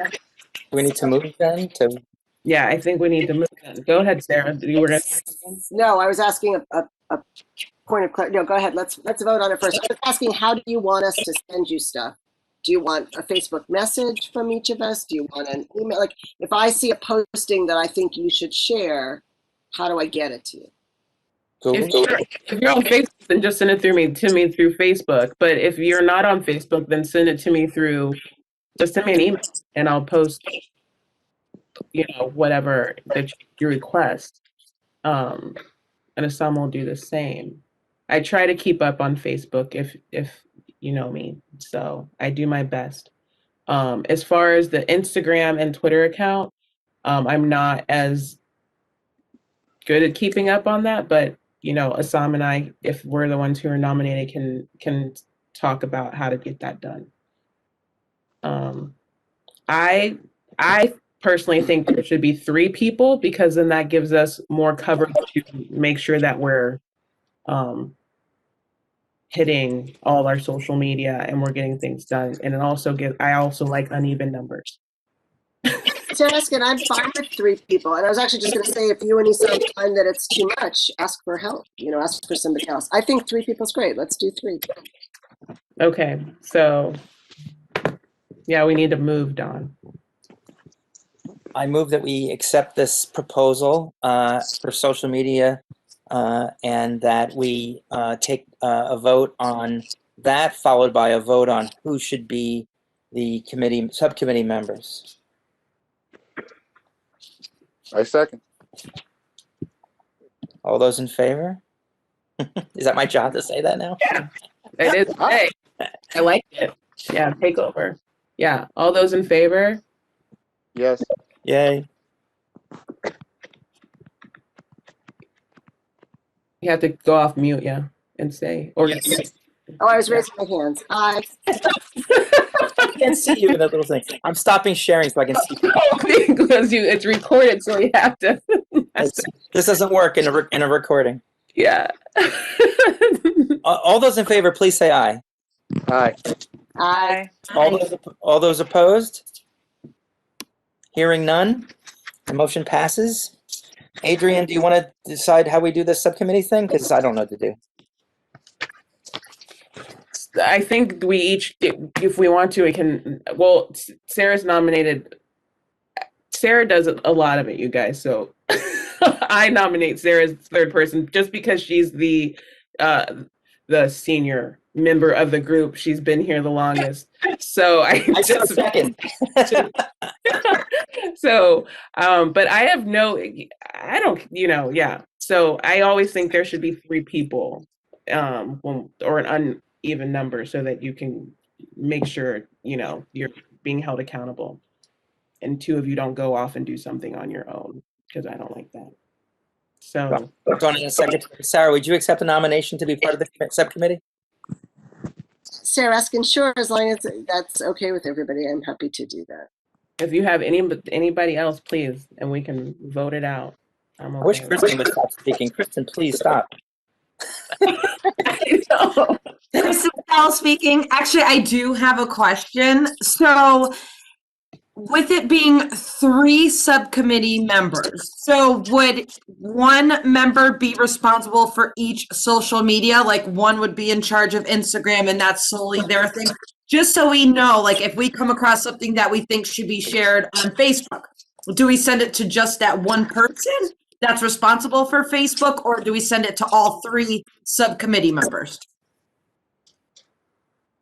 S6: We need to move then to.
S2: Yeah, I think we need to move on. Go ahead, Sarah. You were going to say something?
S5: No, I was asking a point of clarity. No, go ahead. Let's vote on it first. I was asking, how do you want us to send you stuff? Do you want a Facebook message from each of us? Do you want an email? Like, if I see a posting that I think you should share, how do I get it to you?
S2: If you're on Facebook, then just send it to me through Facebook. But if you're not on Facebook, then send it to me just send me an email and I'll post, whatever that you request. And Esam will do the same. I try to keep up on Facebook if you know me, so I do my best. As far as the Instagram and Twitter account, I'm not as good at keeping up on that, but Esam and I, if we're the ones who are nominated, can talk about how to get that done. I personally think there should be 3 people, because then that gives us more coverage to make sure that we're hitting all our social media and we're getting things done. And I also like uneven numbers.
S5: So asking, I'm fine with 3 people. And I was actually just going to say, if you and Esam find that it's too much, ask for help, ask for somebody else. I think 3 people's great. Let's do 3.
S2: Okay. So yeah, we need to move, Dawn.
S6: I move that we accept this proposal for social media and that we take a vote on that, followed by a vote on who should be the subcommittee members.
S1: I second.
S6: All those in favor? Is that my job to say that now?
S2: Yeah, it is. Hey, I like it. Yeah, take over. Yeah, all those in favor?
S1: Yes.
S6: Yay.
S2: You have to go off mute, yeah, and say, or
S6: Yes.
S5: Oh, I was raising my hands. Aye.
S6: I can't see you in that little thing. I'm stopping sharing so I can see you.
S2: because it's recorded, so you have to.
S6: This doesn't work in a recording.
S2: Yeah.
S6: All those in favor, please say aye.
S1: Aye.
S5: Aye.
S6: All those opposed? Hearing none, the motion passes. Adrian, do you want to decide how we do this subcommittee thing? Because I don't know what to do.
S2: I think we each, if we want to, we can. Well, Sarah's nominated. Sarah does a lot of it, you guys. So I nominate Sarah as third person just because she's the senior member of the group. She's been here the longest. So I
S6: just second.
S2: So, but I have I don't, yeah. So I always think there should be 3 people, or an uneven number, so that you can make sure, you're being held accountable. And 2 of you don't go off and do something on your own, because I don't like that. So,
S6: Going in Secretary Sarah, would you accept the nomination to be part of the subcommittee?
S5: Sarah Askin, sure, as long as that's okay with everybody, I'm happy to do that.
S2: if you have anybody else, please, and we can vote it out. I'm
S6: I wish
S2: okay with
S6: Kristen would stop speaking. Kristen, please stop.
S2: I know.
S9: This is Al speaking. Actually, I do have a question. So, with it being 3 subcommittee members, so would one member be responsible for each social media? Like one would be in charge of Instagram and that's solely their thing? Just so we know, like if we come across something that we think should be shared on Facebook, do we send it to just that one person that's responsible for Facebook, or do we send it to all 3 subcommittee members?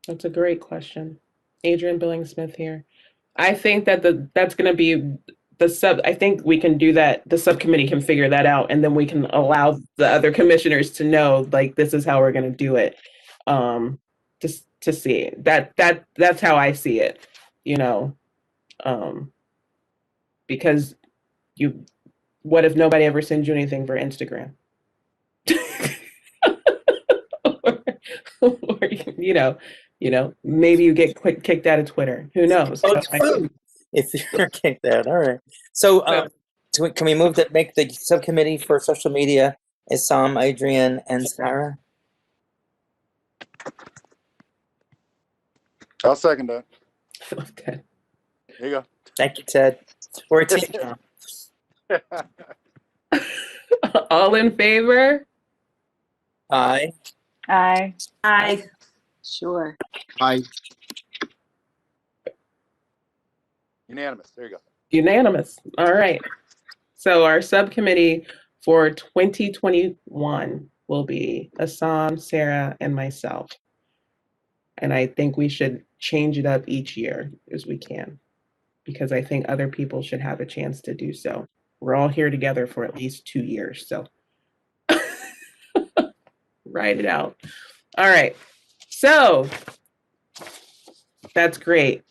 S2: That's a great question. Adrian Billing-Smith here. I think that that's going to be I think we can do that. The subcommittee can figure that out, and then we can allow the other commissioners to know, like, this is how we're going to do it. Just to see that's how I see it, because what if nobody ever sends you anything for Instagram? or, maybe you get kicked out of Twitter. Who knows?
S6: Oh, if you're kicked out, all right. So, can we make the subcommittee for social media Esam, Adrian, and Sarah?
S1: I'll second that.
S2: Okay.
S1: There you
S6: Thank you, Ted. We're a team now.
S1: go.
S2: All in favor?
S6: Aye.
S8: Aye.
S9: Aye.
S5: Sure.
S7: Aye.
S1: Unanimous. There you go.
S2: Unanimous. All right. So our subcommittee for 2021 will be Esam, Sarah, and myself. And I think we should change it up each year as we can, because I think other people should have a chance to do so. We're all here together for at least 2 years, so write it out. All right. So that's great.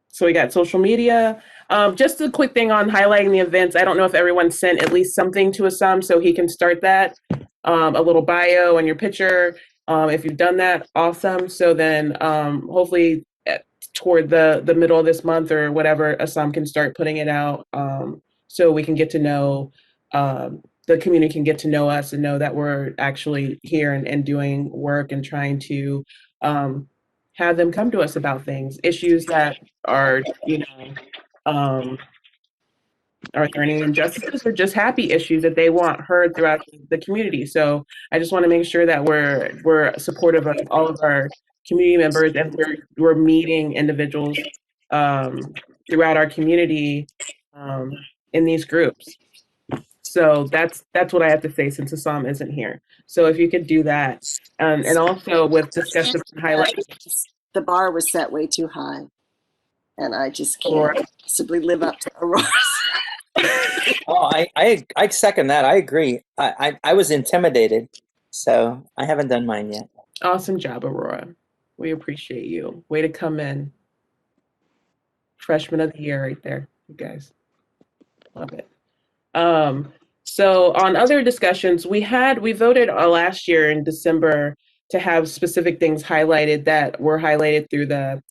S2: So we got social media. Just a quick thing on highlighting the events. I don't know if everyone sent at least something to Esam so he can start that. A little bio and your picture. If you've done that, awesome. So then hopefully toward the middle of this month or whatever, Esam can start putting it out, so we can get to know, the community can get to know us and know that we're actually here and doing work and trying to have them come to us about things, issues that are, are there any injustices or just happy issues that they want heard throughout the community. So I just want to make sure that we're supportive of all of our community members, and we're meeting individuals throughout our community in these groups. So that's what I have to say, since Esam isn't here. So if you could do that, and also with discussion highlights.
S5: The bar was set way too high, and I just can't possibly live up to Aurora's.
S6: Oh, I second that. I agree. I was intimidated, so I haven't done mine yet.
S2: Awesome job, Aurora. We appreciate you. Way to come in. Freshman of the year right there, you guys. Love it. So on other discussions, we voted last year in December to have specific things highlighted that were highlighted through the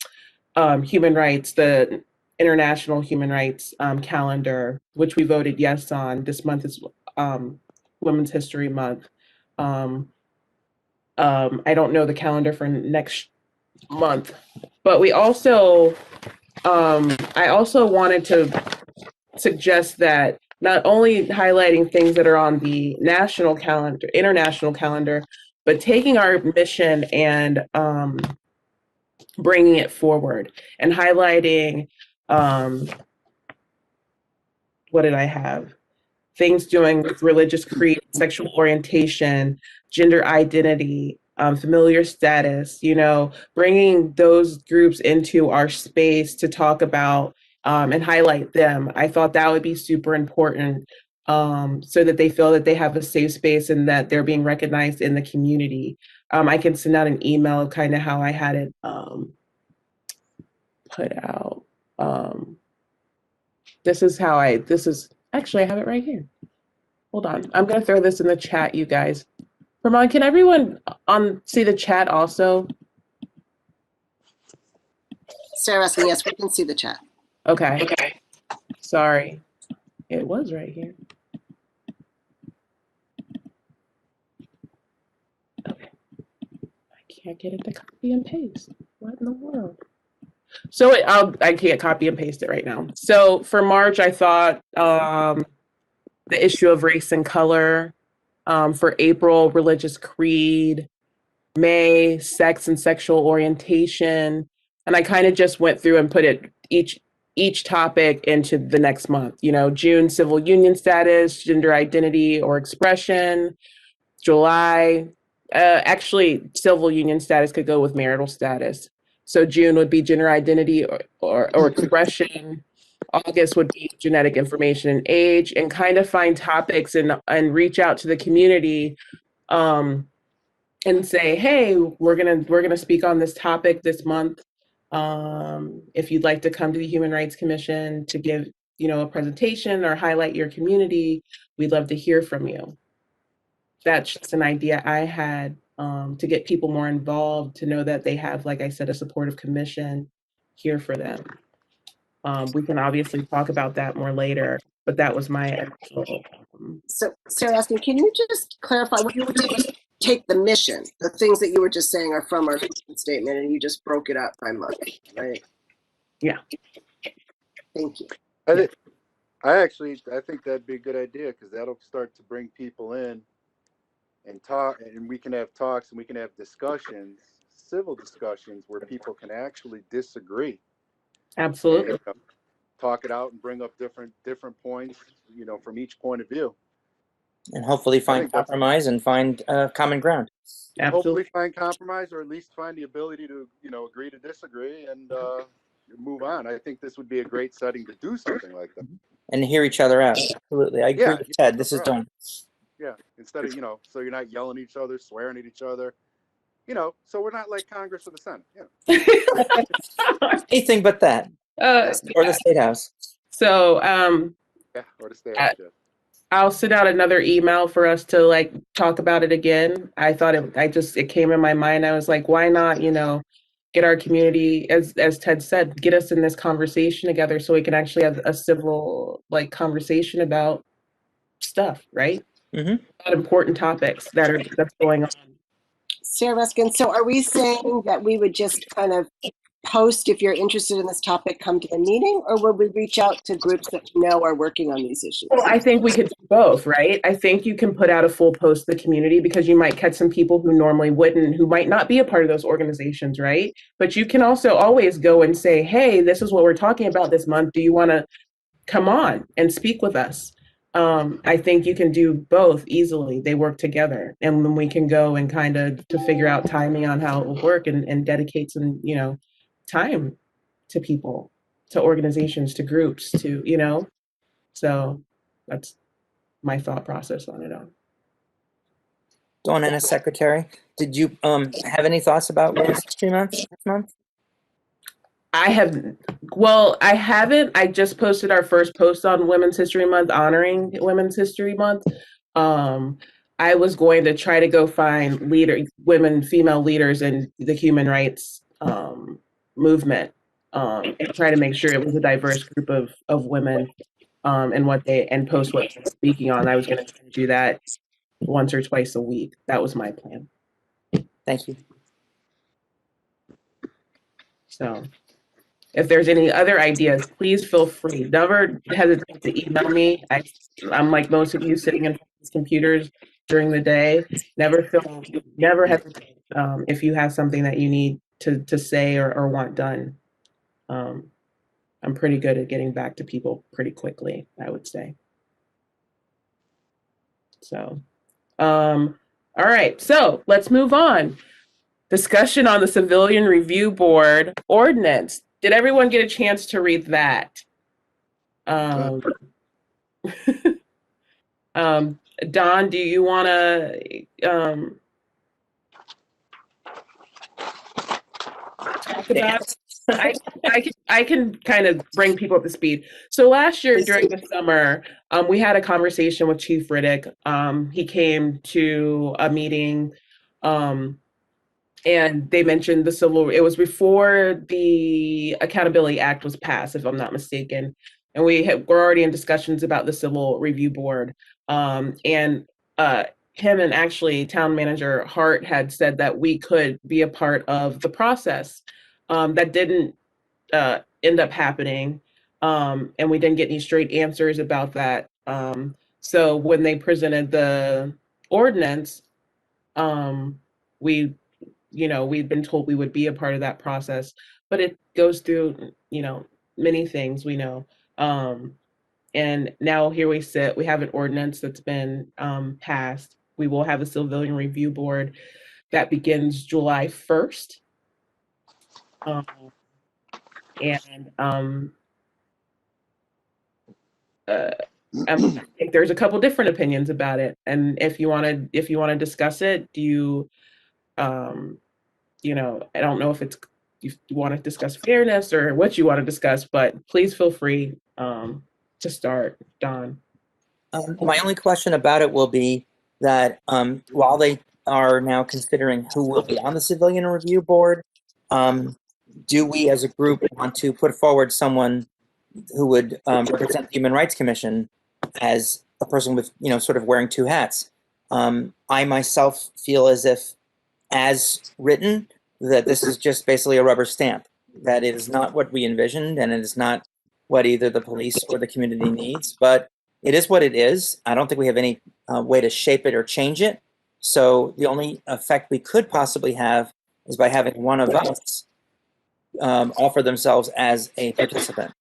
S2: human rights, the International Human Rights calendar, which we voted yes on. This month is Women's History Month. I don't know the calendar for next month, but we also, I also wanted to suggest that not only highlighting things that are on the national calendar, international calendar, but taking our mission and bringing it forward and highlighting, what did I have? Things doing with religious creed, sexual orientation, gender identity, familiar status, bringing those groups into our space to talk about and highlight them. I thought that would be super important, so that they feel that they have a safe space and that they're being recognized in the community. I can send out an email of kind of how I had it put out. Actually, I have it right here. Hold on. I'm going to throw this in the chat, you guys. Ramon, can everyone see the chat also?
S5: Sarah asking, yes, we can see the chat.
S2: Okay. Sorry. It was right here. Okay. I can't get it to copy and paste. What in the world? So I can't copy and paste it right now. So for March, I thought the issue of race and color. For April, religious creed. May, sex and sexual orientation. And I kind of just went through and put it each topic into the next month. You know, June, civil union status, gender identity or expression. July, actually, civil union status could go with marital status. So June would be gender identity or expression. August would be genetic information and age, and kind of find topics and reach out to the community and say, hey, we're gonna speak on this topic this month. If you'd like to come to the Human Rights Commission to give, a presentation or highlight your community, we'd love to hear from you. That's just an idea I had to get people more involved, to know that they have, like I said, a supportive commission here for them. We can obviously talk about that more later, but that was my.
S5: So Sarah asking, can you just clarify what you were take the mission? The things that you were just saying are from our statement, and you just broke it up by month, right?
S2: Yeah.
S5: Thank you.
S1: I think that'd be a good idea, because that'll start to bring people in and talk, and we can have talks and we can have discussions, civil discussions, where people can actually disagree.
S2: Absolutely.
S1: And, talk it out and bring up different points, from each point of view.
S6: And hopefully find compromise and find common ground.
S1: Hopefully find compromise, or at least find the ability to, agree to disagree and move on. I think this would be a great setting to do something like that.
S6: And hear each other out. Absolutely. I agree with Ted. This is done.
S1: Yeah. Instead of, so you're not yelling at each other, swearing at each other, so we're not like Congress or the Senate. Yeah.
S6: Anything but that. Or the State House.
S2: So,
S1: or the State House.
S2: I'll send out another email for us to talk about it again. I thought it came in my mind. I was like, why not, get our community, as Ted said, get us in this conversation together so we can actually have a civil conversation about stuff, right?
S6: Mm-hmm.
S2: About important topics that's going on.
S5: Sarah Ruskin, so are we saying that we would just kind of post, if you're interested in this topic, come to the meeting, or would we reach out to groups that we know are working on these issues?
S2: Well, I think we could do both, right? I think you can put out a full post to the community, because you might catch some people who normally wouldn't, who might not be a part of those organizations, right? But you can also always go and say, hey, this is what we're talking about this month. Do you want to come on and speak with us? I think you can do both easily. They work together, and then we can go and kind of to figure out timing on how it will work and dedicate some, time to people, to organizations, to groups, to, so that's my thought process on it all.
S6: Dawn, Ennis, Secretary, did you have any thoughts about Women's History Month this month?
S2: I haven't. I just posted our first post on Women's History Month, honoring Women's History Month. I was going to try to go find female leaders in the human rights movement, and try to make sure it was a diverse group of women, and post what they're speaking on. I was going to do that once or twice a week. That was my plan.
S6: Thank you. So,
S2: if there's any other ideas, please feel free. Never hesitate to email me. I'm like most of you, sitting in front of computers during the day. Never hesitate if you have something that you need to say or want done. I'm pretty good at getting back to people pretty quickly, I would say. So, all right. So let's move on. Discussion on the Civilian Review Board ordinance. Did everyone get a chance to read that? Um, Don, do you want to talk about? I can kind of bring people up to speed. So last year during the summer, we had a conversation with Chief Riddick. He came to a meeting, and they mentioned the civil. It was before the Accountability Act was passed, if I'm not mistaken, and we're already in discussions about the Civil Review Board. And him and actually Town Manager Hart had said that we could be a part of the process. That didn't end up happening, and we didn't get any straight answers about that. So when they presented the ordinance, we'd been told we would be a part of that process, but it goes through, many things we know. And now here we sit, we have an ordinance that's been passed. We will have a civilian review board that begins July 1st. I think there's a couple different opinions about it, and if you want to discuss it, do you, I don't know if you want to discuss fairness or what you want to discuss, but please feel free to start, Don.
S6: My only question about it will be that while they are now considering who will be on the Civilian Review Board, do we as a group want to put forward someone who would represent the Human Rights Commission as a person with, sort of wearing two hats? I myself feel as written, that this is just basically a rubber stamp, that it is not what we envisioned, and it is not what either the police or the community needs, but it is what it is. I don't think we have any way to shape it or change it. So the only effect we could possibly have is by having one of us offer themselves as a participant.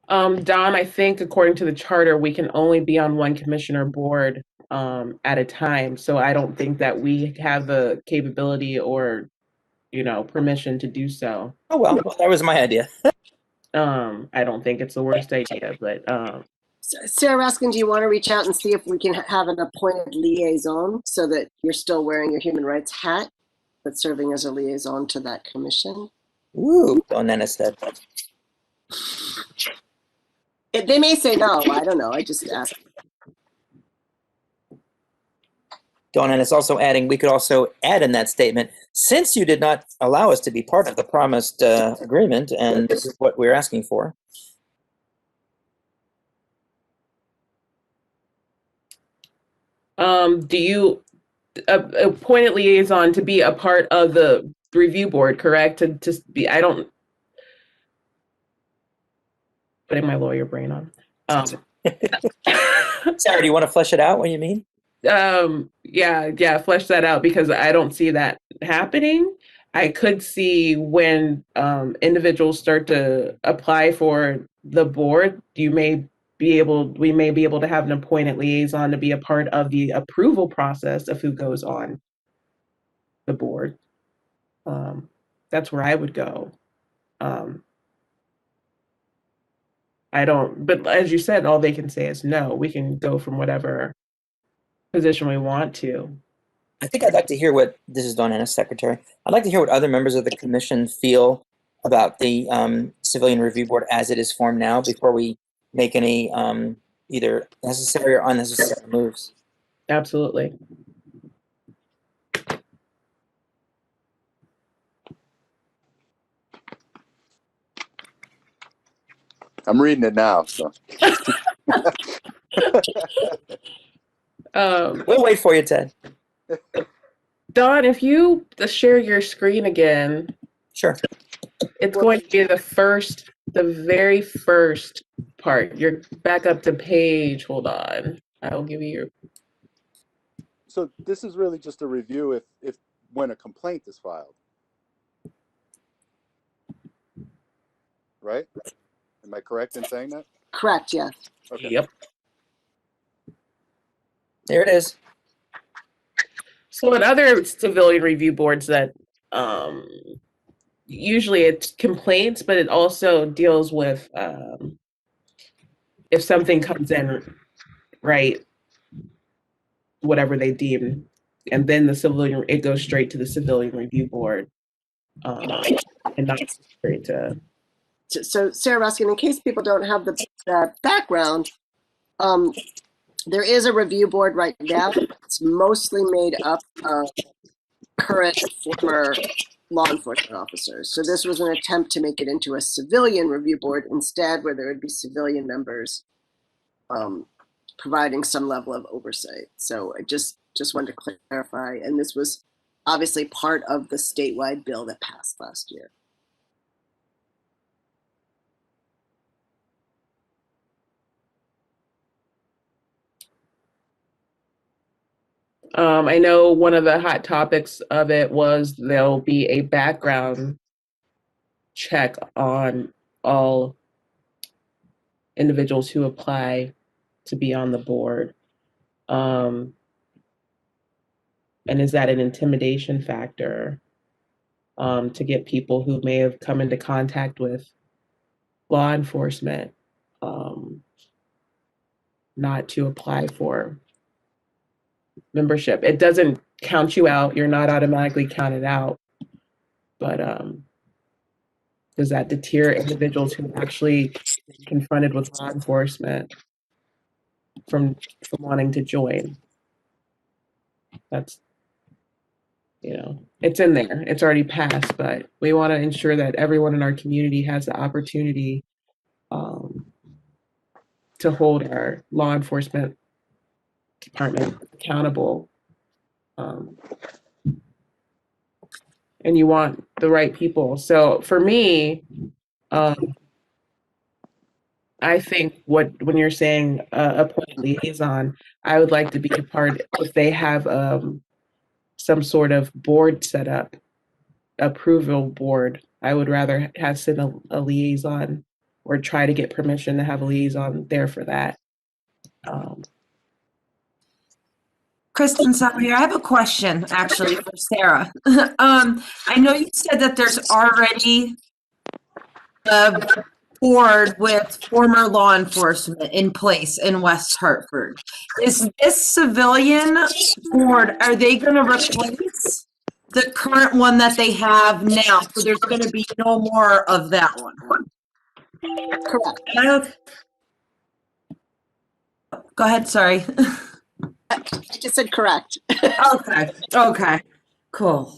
S2: Don, I think according to the charter, we can only be on one commissioner board at a time. So I don't think that we have the capability or, permission to do so.
S6: Oh, well, that was my idea.
S2: I don't think it's the worst idea, but
S5: Sarah Raskin, do you want to reach out and see if we can have an appointed liaison so that you're still wearing your human rights hat, but serving as a liaison to that commission?
S6: Ooh, Don Ennis said.
S5: They may say no. I don't know. I just asked.
S6: Don Ennis also adding, we could also add in that statement, since you did not allow us to be part of the promised agreement, and this is what we're asking for.
S2: Do you appointed liaison to be a part of the review board, correct? To be, I don't, putting my lawyer brain on.
S6: Sarah, do you want to flesh it out? What do you mean?
S2: Yeah, flesh that out, because I don't see that happening. I could see when individuals start to apply for the board, we may be able to have an appointed liaison to be a part of the approval process of who goes on the board. That's where I would go. But as you said, all they can say is no. We can go from whatever position we want to.
S6: I think I'd like to hear what, this is Don Ennis, Secretary. I'd like to hear what other members of the commission feel about the Civilian Review Board as it is formed now before we make any either necessary or unnecessary moves.
S2: Absolutely.
S1: I'm reading it now, so.
S6: We'll wait for you, Ted.
S2: Don, if you share your screen again.
S6: Sure.
S2: It's going to be the very first part. You're back up to page, hold on. I'll give you your.
S1: So this is really just a review if when a complaint is filed. Right? Am I correct in saying that?
S5: Correct, yeah.
S1: Okay.
S2: Yep.
S6: There it is.
S2: So in other civilian review boards that usually it's complaints, but it also deals with if something comes in, right, whatever they deem, and then it goes straight to the civilian review board, and not straight to.
S5: So Sarah Ruskin, in case people don't have the background, there is a review board right now. It's mostly made up of current former law enforcement officers. So this was an attempt to make it into a civilian review board instead, where there would be civilian members providing some level of oversight. So I just wanted to clarify, and this was obviously part of the statewide bill that passed last year.
S2: I know one of the hot topics of it was there'll be a background check on all individuals who apply to be on the board. And is that an intimidation factor to get people who may have come into contact with law enforcement not to apply for membership? It doesn't count you out. You're not automatically counted out. But does that deter individuals who actually confronted with law enforcement from wanting to join? That's, it's in there. It's already passed, but we want to ensure that everyone in our community has the opportunity to hold our law enforcement department accountable. And you want the right people. So for me, I think when you're saying appoint liaison, I would like to be a part if they have some sort of board set up, approval board. I would rather have sent a liaison or try to get permission to have a liaison there for that.
S9: Kristen Sapir, I have a question actually for Sarah. I know you said that there's already a board with former law enforcement in place in West Hartford. Is this civilian board, are they going to replace the current one that they have now? So there's going to be no more of that one.
S5: Correct.
S9: Go ahead, sorry.
S5: I just said correct.
S9: Okay, cool.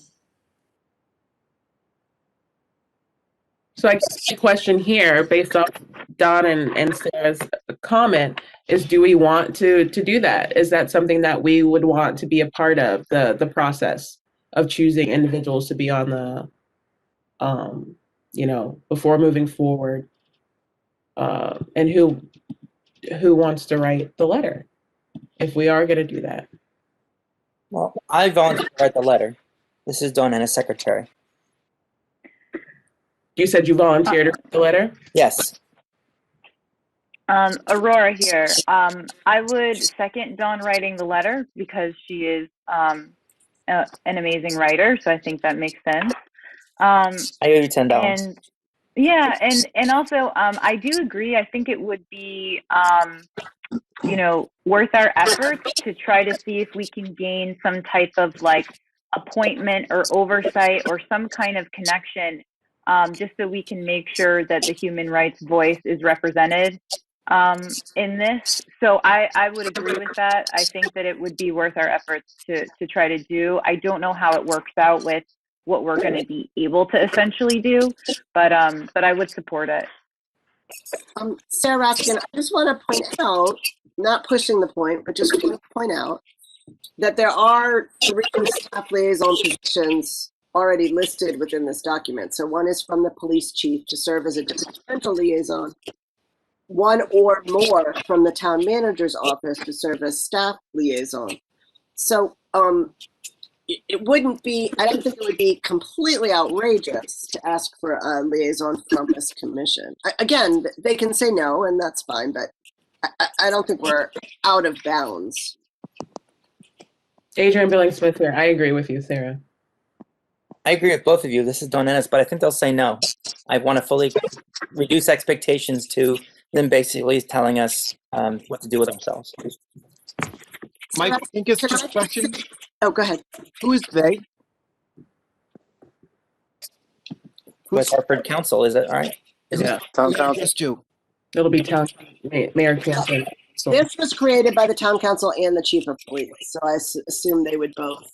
S2: So I guess the question here, based off Don and Sarah's comment, is do we want to do that? Is that something that we would want to be a part of, the process of choosing individuals to be on the, before moving forward? And who wants to write the letter if we are going to do that?
S6: Well, I volunteer to write the letter. This is done as secretary.
S2: You said you volunteered to write the letter?
S6: Yes.
S8: Aurora here. I would second Dawn writing the letter because she is an amazing writer, so I think that makes sense.
S6: I owe you $10.
S8: And yeah, and also I do agree. I think it would be worth our efforts to try to see if we can gain some type of like appointment or oversight or some kind of connection, just so we can make sure that the human rights voice is represented in this. So I would agree with that. I think that it would be worth our efforts to try to do. I don't know how it works out with what we're going to be able to essentially do, but I would support it.
S5: Sarah Raskin, I just want to point out, not pushing the point, but just want to point out that there are 3 staff liaison positions already listed within this document. So one is from the police chief to serve as a departmental liaison, 1 or more from the town manager's office to serve as staff liaison. So it wouldn't be, I don't think it would be completely outrageous to ask for a liaison from this commission. Again, they can say no, and that's fine, but I don't think we're out of bounds.
S2: Adrian Billing-Smith here. I agree with you, Sarah.
S6: I agree with both of you. This is Don Ennis, but I think they'll say no. I want to fully reduce expectations to then basically telling us what to do with ourselves.
S7: Mike, Pincus,
S5: Can
S7: just
S5: I
S7: a question.
S5: Oh, go ahead.
S7: Who is they?
S6: West Hartford Council, is it all right? Is
S2: Yeah,
S1: Town
S7: Who's
S1: council.
S7: just to?
S2: it'll be town mayor council. So
S5: This was created by the town council and the chief of police, so I assume they would both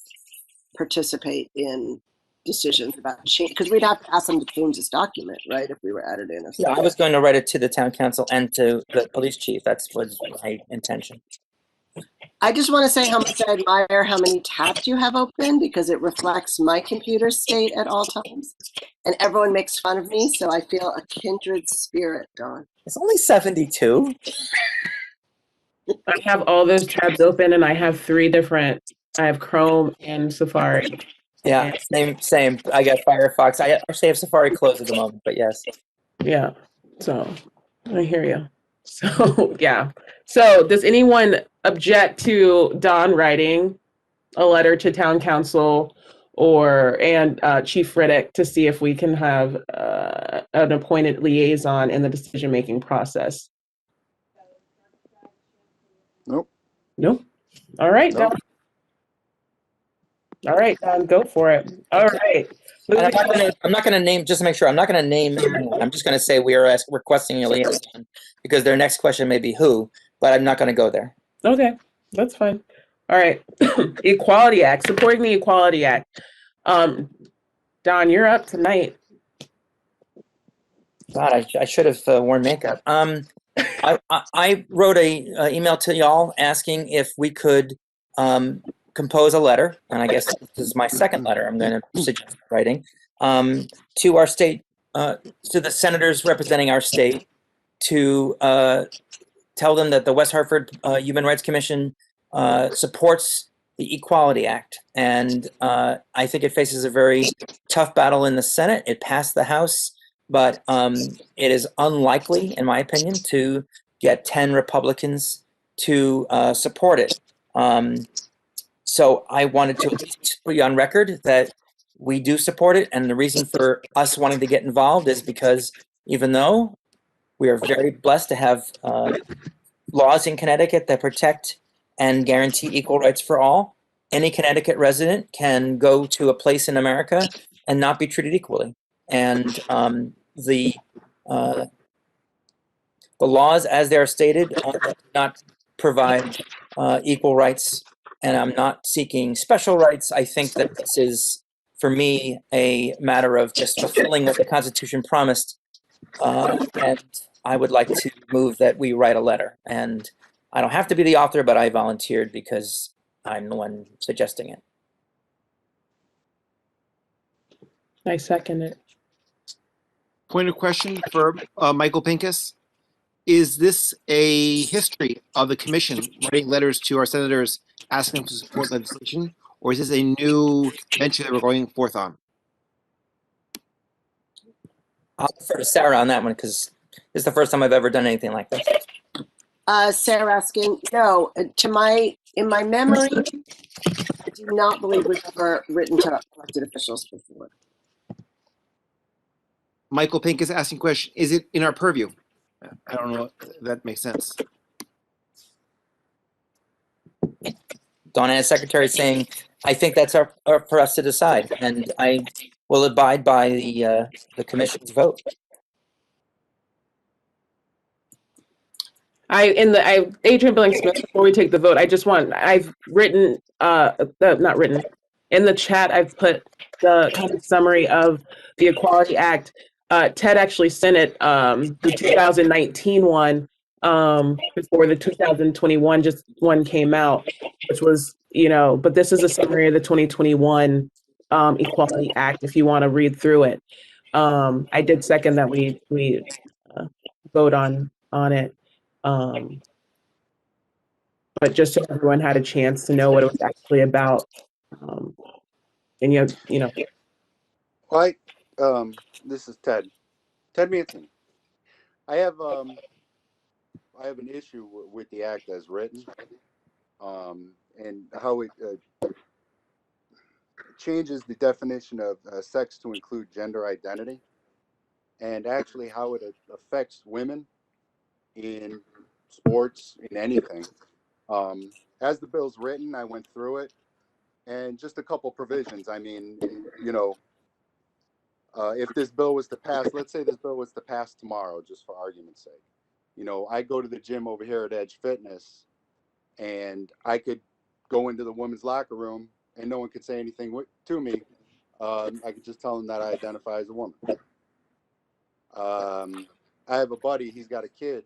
S5: participate in decisions about change, because we'd have to ask them to change this document, right, if we were added in.
S6: Yeah, I was going to write it to the town council and to the police chief. That's was my intention.
S5: I just want to say how much I admire how many tabs you have open, because it reflects my computer state at all times. And everyone makes fun of me, so I feel a kindred spirit, Dawn.
S6: It's only 72.
S2: I have all those tabs open, and I have three different. I have Chrome and Safari.
S6: Yeah, same. I got Firefox. I actually have Safari closed at the moment, but yes.
S2: Yeah. So I hear you. So yeah. So does anyone object to Don writing a letter to town council and Chief Riddick to see if we can have an appointed liaison in the decision-making process?
S1: Nope.
S2: Nope. All right,
S1: Nope.
S2: Don. All right, Don, go for it. All right.
S6: And I'm not going to name, just to make sure, I'm not going to name anyone. I'm just going to say we are requesting a liaison because their next question may be who, but I'm not going to go there.
S2: Okay, that's fine. All right. Equality Act, supporting the Equality Act. Don, you're up tonight.
S6: God, I should have worn makeup. I wrote a email to y'all asking if we could compose a letter, and I guess this is my second letter I'm going to suggest writing, to our state, to the senators representing our state, to tell them that the West Hartford Human Rights Commission supports the Equality Act. And I think it faces a very tough battle in the Senate. It passed the House, but it is unlikely, in my opinion, to get 10 Republicans to support it. So I wanted to at least put you on record that we do support it. And the reason for us wanting to get involved is because even though we are very blessed to have laws in Connecticut that protect and guarantee equal rights for all, any Connecticut resident can go to a place in America and not be treated equally. And the laws, as they are stated, do not provide equal rights. And I'm not seeking special rights. I think that this is, for me, a matter of just fulfilling what the Constitution promised. And I would like to move that we write a letter. And I don't have to be the author, but I volunteered because I'm the one suggesting it.
S2: I second it.
S7: Point of question for Michael Pincus. Is this a history of the commission writing letters to our senators asking them to support legislation, or is this a new venture that we're going forth on?
S6: I'll defer to Sarah on that one because this is the first time I've ever done anything like this.
S5: Sarah Raskin, no, in my memory, I do not believe we've ever written to elected officials before.
S7: Michael Pincus asking question, is it in our purview? I don't know if that makes sense.
S6: Donna, as secretary, saying, I think that's for us to decide, and I will abide by the commission's vote.
S2: Adrian Billing-Smith, before we take the vote, I've written, not written, in the chat, I've put the kind of summary of the Equality Act. Ted actually sent it, the 2019 one, before the 2021 one came out, which was, but this is a summary of the 2021 Equality Act, if you want to read through it. I did second that we vote on it. But just so everyone had a chance to know what it was actually about. And
S1: This is Ted Manson. I have an issue with the act as written, and how it changes the definition of sex to include gender identity, and actually how it affects women in sports, in anything. As the bill's written, I went through it, and just a couple provisions. I mean, you know, if this bill was to pass, let's say this bill was to pass tomorrow, just for argument's sake. You know, I go to the gym over here at Edge Fitness, and I could go into the women's locker room, and no one could say anything to me. I could just tell them that I identify as a woman. I have a buddy, he's got a kid.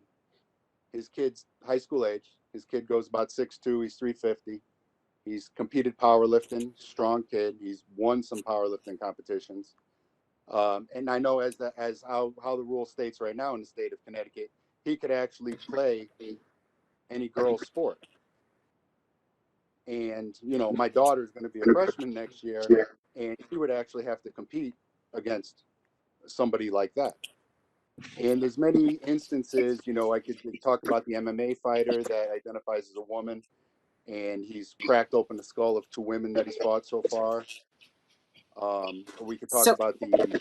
S1: His kid's high school age. His kid goes about 6'2", he's 350. He's competed powerlifting, strong kid. He's won some powerlifting competitions. And I know as how the rule states right now in the state of Connecticut, he could actually play any girl's sport. And, you know, my daughter's going to be a freshman next year, and she would actually have to compete against somebody like that. And there's many instances, you know, I could talk about the MMA fighter that identifies as a woman, and he's cracked open the skull of 2 women that he's fought so far. We could talk about the...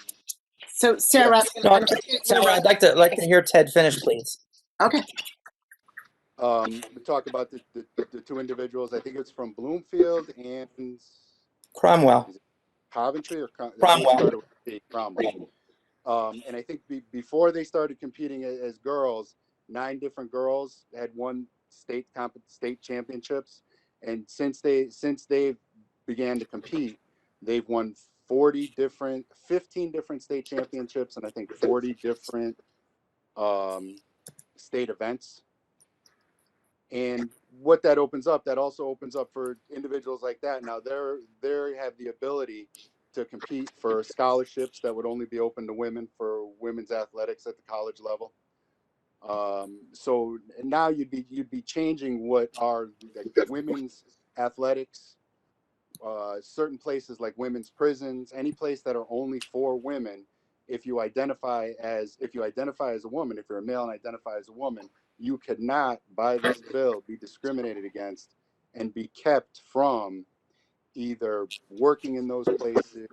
S5: So, Sarah,
S6: No, Sarah, I'd like to hear Ted finish, please.
S5: Okay.
S1: We talk about the 2 individuals. I think it's from Bloomfield and
S6: Cromwell.
S1: Coventry or
S6: Cromwell.
S1: Cromwell. And I think before they started competing as girls, 9 different girls had won state championships, and since they began to compete, they've won 15 different state championships, and I think 40 different state events. And what that opens up, that also opens up for individuals like that. Now they have the ability to compete for scholarships that would only be open to women for women's athletics at the college level. So now you'd be changing what are like women's athletics, certain places like women's prisons, any place that are only for women. If you identify as a woman, if you're a male and identify as a woman, you could not, by this bill, be discriminated against and be kept from either working in those places,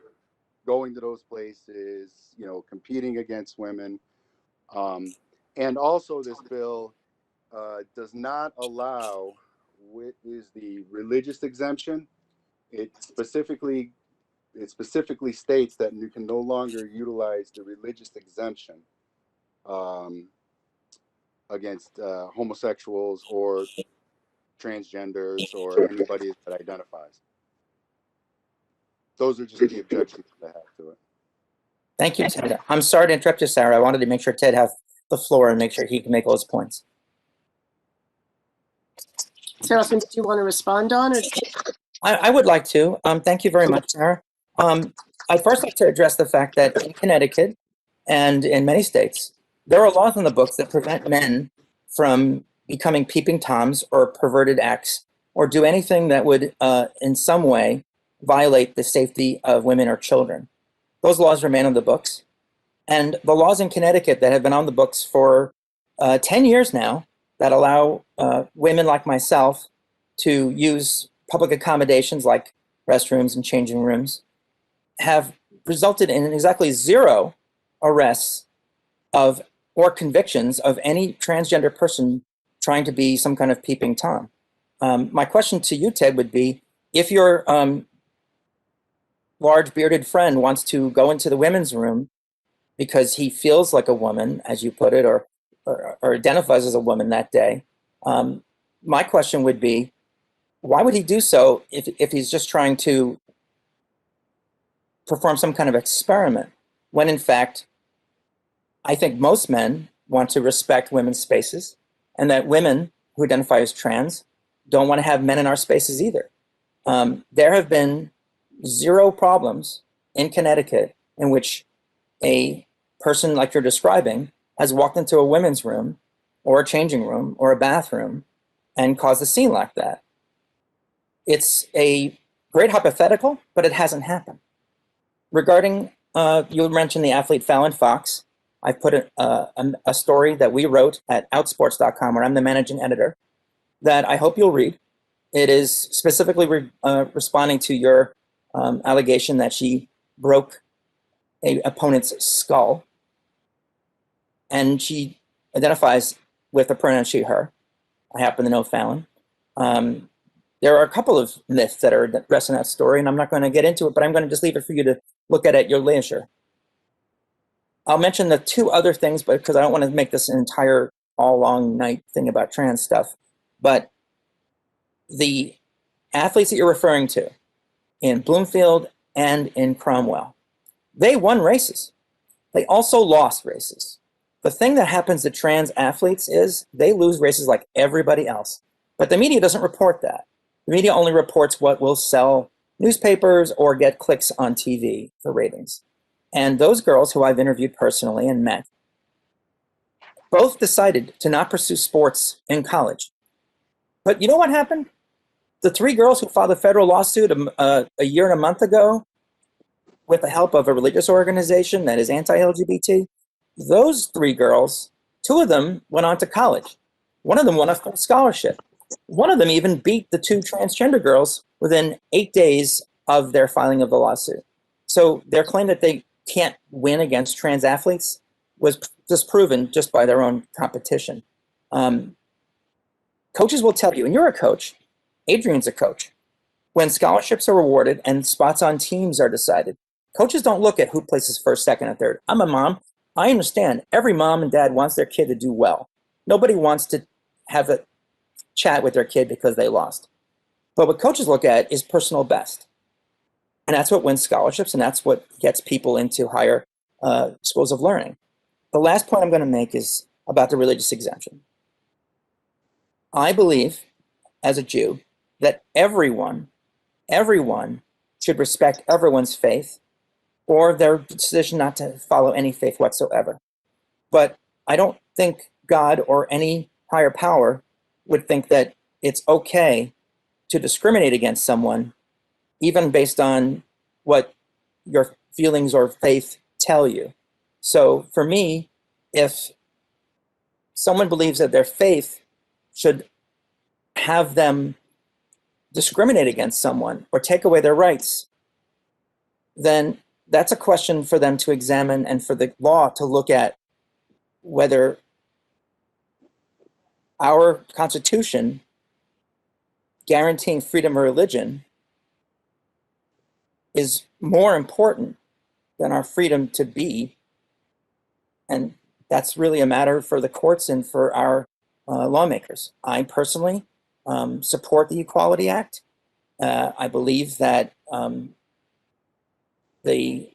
S1: going to those places, you know, competing against women. And also this bill does not allow what is the religious exemption. It specifically states that you can no longer utilize the religious exemption against homosexuals or transgenders or anybody that identifies. Those are just the objections that I have to it.
S6: Thank you, Ted. I'm sorry to interrupt you, Sarah. I wanted to make sure Ted have the floor and make sure he can make all his points.
S5: Sarah, do you want to respond on it?
S6: I would like to. Thank you very much, Sarah. I'd first like to address the fact that in Connecticut and in many states, there are laws in the books that prevent men from becoming peeping toms or perverted acts or do anything that would in some way violate the safety of women or children. Those laws remain on the books. And the laws in Connecticut that have been on the books for 10 years now that allow women like myself to use public accommodations like restrooms and changing rooms have resulted in exactly 0 arrests of or convictions of any transgender person trying to be some kind of peeping Tom. My question to you, Ted, would be, if your large bearded friend wants to go into the women's room because he feels like a woman, as you put it, or identifies as a woman that day, my question would be, why would he do so if he's just trying to perform some kind of experiment, when in fact, I think most men want to respect women's spaces, and that women who identify as trans don't want to have men in our spaces either. There have been 0 problems in Connecticut in which a person like you're describing has walked into a women's room or a changing room or a bathroom and caused a scene like that. It's a great hypothetical, but it hasn't happened. Regarding, you mentioned the athlete Fallon Fox. I've put a story that we wrote at outsports.com, where I'm the managing editor, that I hope you'll read. It is specifically responding to your allegation that she broke an opponent's skull. And she identifies with the pronoun she, her. I happen to know Fallon. There are a couple of myths that are addressed in that story, and I'm not going to get into it, but I'm going to just leave it for you to look at your leisure. I'll mention the two other things, but because I don't want to make this an entire all long night thing about trans stuff. But the athletes that you're referring to in Bloomfield and in Cromwell, they won races. They also lost races. The thing that happens to trans athletes is they lose races like everybody else. But the media doesn't report that. The media only reports what will sell newspapers or get clicks on TV for ratings. And those girls who I've interviewed personally and met both decided to not pursue sports in college. But you know what happened? The three girls who filed a federal lawsuit a year and a month ago with the help of a religious organization that is anti-LGBT, those three girls, two of them went on to college. One of them won a full scholarship. One of them even beat the two transgender girls within 8 days of their filing of the lawsuit. So their claim that they can't win against trans athletes was disproven just by their own competition. Coaches will tell you, and you're a coach, Adrian's a coach. When scholarships are awarded and spots on teams are decided, coaches don't look at who places first, second, and third. I'm a mom. I understand every mom and dad wants their kid to do well. Nobody wants to have a chat with their kid because they lost. But what coaches look at is personal best. And that's what wins scholarships, and that's what gets people into higher schools of learning. The last point I'm going to make is about the religious exemption. I believe, as a Jew, that everyone should respect everyone's faith or their decision not to follow any faith whatsoever. But I don't think God or any higher power would think that it's okay to discriminate against someone, even based on what your feelings or faith tell you. So for me, if someone believes that their faith should have them discriminate against someone or take away their rights, then that's a question for them to examine and for the law to look at whether our Constitution guaranteeing freedom of religion is more important than our freedom to be. And that's really a matter for the courts and for our lawmakers. I personally support the Equality Act. I believe that the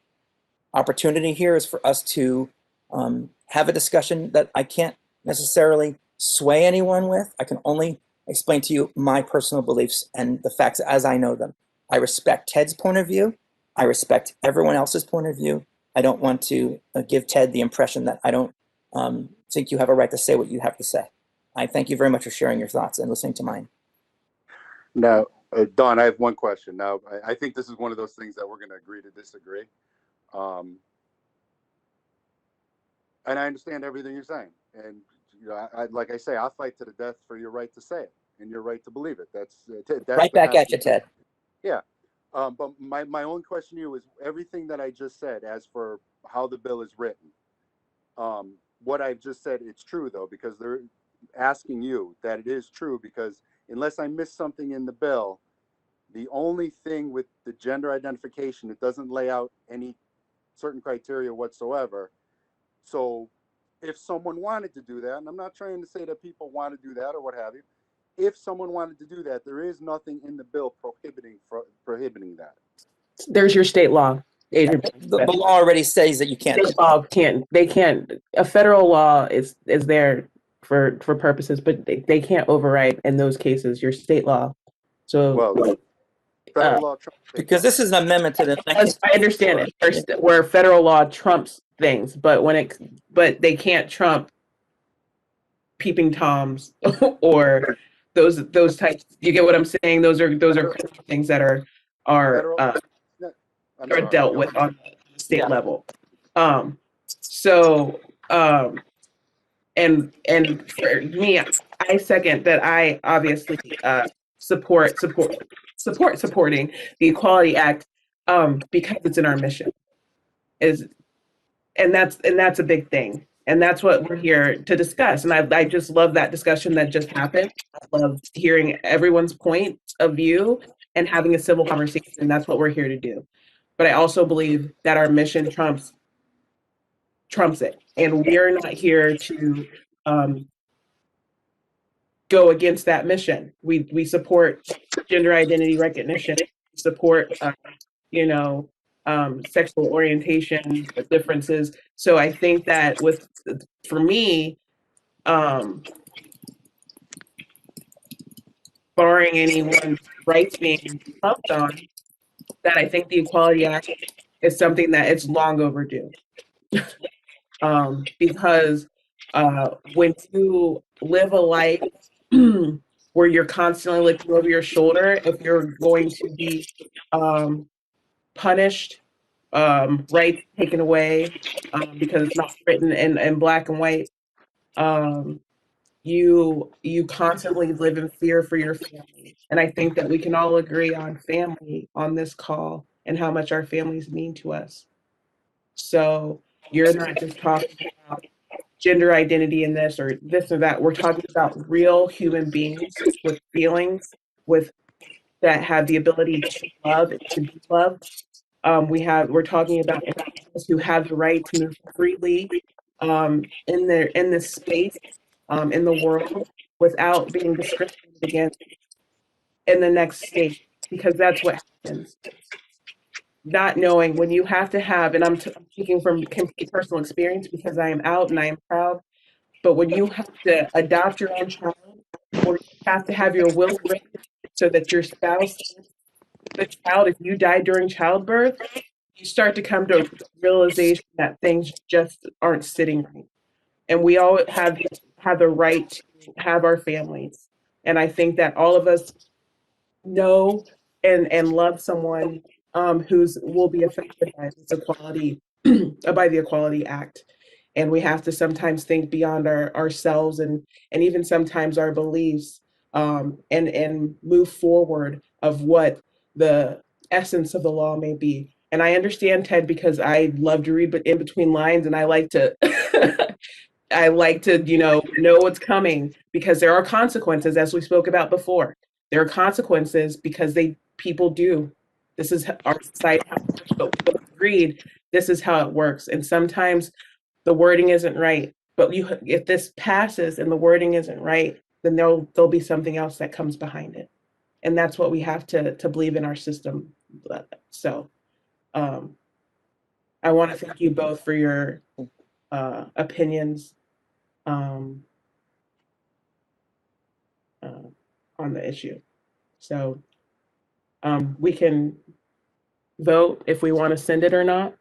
S6: opportunity here is for us to have a discussion that I can't necessarily sway anyone with. I can only explain to you my personal beliefs and the facts as I know them. I respect Ted's point of view. I respect everyone else's point of view. I don't want to give Ted the impression that I don't think you have a right to say what you have to say. I thank you very much for sharing your thoughts and listening to mine.
S1: Now, Dawn, I have one question. Now, I think this is one of those things that we're going to agree to disagree. And I understand everything you're saying. And you know, like I say, I'll fight to the death for your right to say it and your right to believe it. That's
S6: right back at you, Ted.
S1: Yeah. But my own question to you is everything that I just said as for how the bill is written. What I've just said, it's true, though, because they're asking you that it is true, because unless I miss something in the bill, the only thing with the gender identification, it doesn't lay out any certain criteria whatsoever. So if someone wanted to do that, and I'm not trying to say that people want to do that or what have you, if someone wanted to do that, there is nothing in the bill prohibiting that.
S2: There's your state law. Adrian.
S6: The law already says that you can't.
S2: State law they can't, a federal law is there for purposes, but they can't override in those cases your state law. So
S1: well, federal law
S6: because this is an amendment to the.
S2: I understand it first, where federal law trumps things, but they can't trump peeping toms or those types. You get what I'm saying? Those are things that are dealt with on the state level. And for me, I second that. I obviously supporting the Equality Act because it's in our mission. And that's a big thing. And that's what we're here to discuss. And I just love that discussion that just happened. I love hearing everyone's point of view and having a civil conversation. That's what we're here to do. But I also believe that our mission trumps it. And we're not here to go against that mission. We support gender identity recognition, support sexual orientation differences. So I think that for me, barring anyone's rights being pumped on, that I think the Equality Act is something that it's long overdue. Because when you live a life where you're constantly looking over your shoulder, if you're going to be punished, rights taken away because it's not written in black and white, you constantly live in fear for your family. And I think that we can all agree on family on this call and how much our families mean to us. So you're not just talking about gender identity in this or that. We're talking about real human beings with feelings, that have the ability to love and to be loved. We're talking about individuals who have the right to move freely in this space, in the world, without being discriminated against in the next state, because that's what happens. Not knowing when you have to have, and I'm speaking from personal experience because I am out and I am proud, but when you have to adopt your own child, or you have to have your will written so that your spouse, the child, if you die during childbirth, you start to come to a realization that things just aren't sitting right. And we all have the right to have our families. And I think that all of us know and love someone will be affected by this equality, by the Equality Act. And we have to sometimes think beyond ourselves and even sometimes our beliefs, and move forward of what the essence of the law may be. And I understand, Ted, because I love to read in between lines, and I like to know what's coming, because there are consequences, as we spoke about before. There are consequences because people do. This is our society, but we agreed this is how it works. And sometimes the wording isn't right, but if this passes and the wording isn't right, then there'll be something else that comes behind it. And that's what we have to believe in our system. So I want to thank you both for your opinions on the issue. So we can vote if we want to send it or not,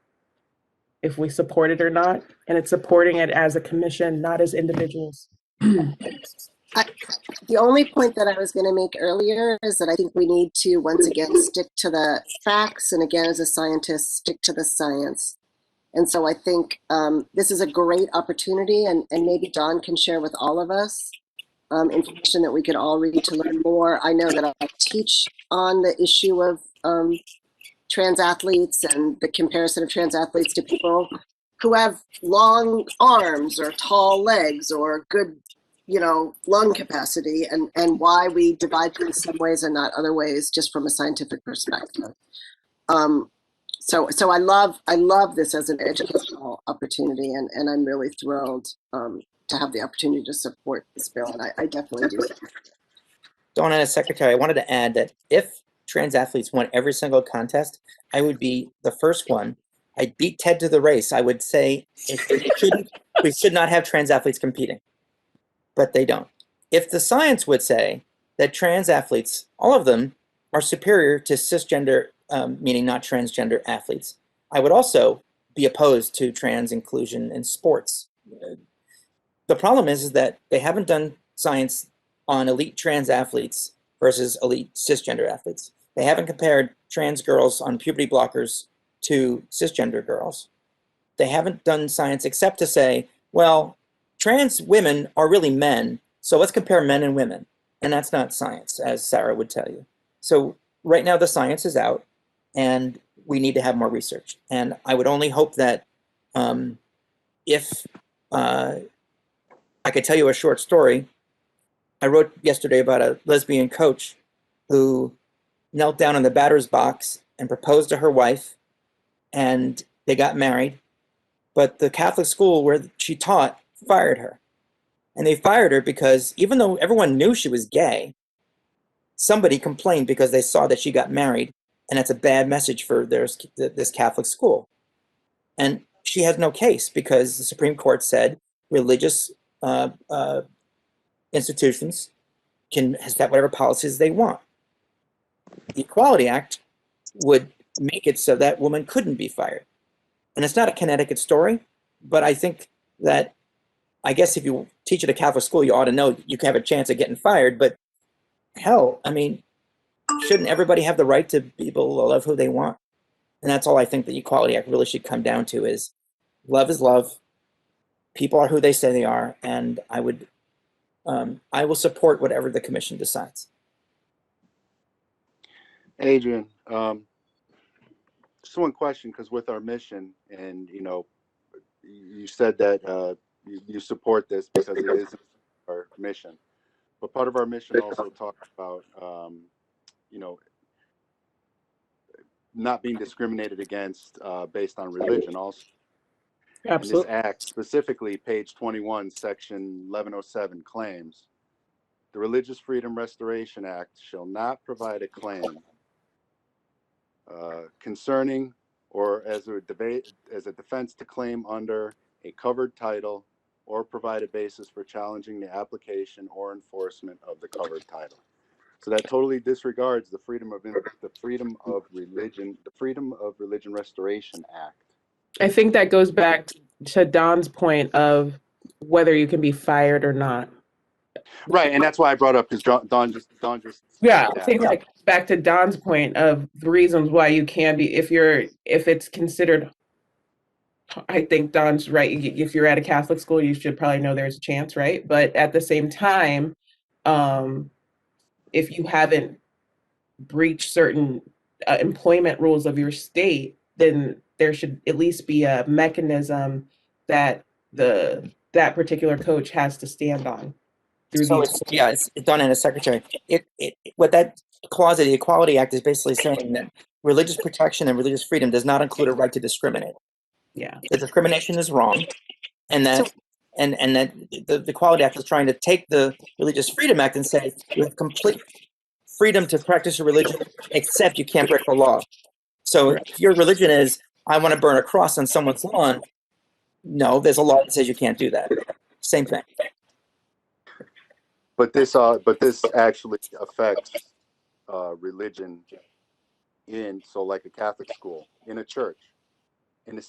S2: if we support it or not, and it's supporting it as a commission, not as individuals.
S5: The only point that I was going to make earlier is that I think we need to, once again, stick to the facts, and again, as a scientist, stick to the science. And so I think this is a great opportunity, and maybe Dawn can share with all of us information that we could all read to learn more. I know that I teach on the issue of trans athletes and the comparison of trans athletes to people who have long arms or tall legs or good, lung capacity, and why we divide them in some ways and not other ways, just from a scientific perspective. So I love this as an educational opportunity, and I'm really thrilled to have the opportunity to support this bill, and I definitely do.
S6: Dawn, as secretary, I wanted to add that if trans athletes won every single contest, I would be the first one. I'd beat Ted to the race. I would say we should not have trans athletes competing, but they don't. If the science would say that trans athletes, all of them, are superior to cisgender, meaning not transgender athletes, I would also be opposed to trans inclusion in sports. The problem is that they haven't done science on elite trans athletes versus elite cisgender athletes. They haven't compared trans girls on puberty blockers to cisgender girls. They haven't done science except to say, well, trans women are really men, so let's compare men and women. And that's not science, as Sarah would tell you. So right now the science is out, and we need to have more research. And I would only hope that if I could tell you a short story. I wrote yesterday about a lesbian coach who knelt down in the batter's box and proposed to her wife, and they got married. But the Catholic school where she taught fired her. And they fired her because even though everyone knew she was gay, somebody complained because they saw that she got married, and that's a bad message for this Catholic school. And she has no case because the Supreme Court said religious institutions can have whatever policies they want. The Equality Act would make it so that woman couldn't be fired. And it's not a Connecticut story, but I think that, I guess if you teach at a Catholic school, you ought to know you can have a chance of getting fired, but hell, I mean, shouldn't everybody have the right to be able to love who they want? And that's all I think the Equality Act really should come down to is love. People are who they say they are, and I will support whatever the commission decides.
S1: Adrian, just one question, because with our mission, and you said that you support this because it is our mission, but part of our mission also talks about not being discriminated against based on religion also.
S2: Absolutely.
S1: And this act, specifically page 21, section 1107, claims the Religious Freedom Restoration Act shall not provide a claim concerning or as a defense to claim under a covered title or provide a basis for challenging the application or enforcement of the covered title. So that totally disregards the Freedom of Religion Restoration Act.
S2: I think that goes back to Don's point of whether you can be fired or not.
S1: Right, and that's why I brought up because Don just
S2: Yeah, I think that goes back to Don's point of the reasons why you can be if it's considered. I think Don's right. If you're at a Catholic school, you should probably know there's a chance, right? But at the same time, if you haven't breached certain employment rules of your state, then there should at least be a mechanism that that particular coach has to stand on.
S6: So it's done in a secretary. What that clause of the Equality Act is basically saying that religious protection and religious freedom does not include a right to discriminate.
S2: Yeah,
S6: the discrimination is wrong, and that the Equality Act is trying to take the Religious Freedom Act and say you have complete freedom to practice your religion, except you can't break the law. So if your religion is I want to burn a cross on someone's lawn, no, there's a law that says you can't do that. Same thing.
S1: But this actually affects religion so like a Catholic school, in a church, in a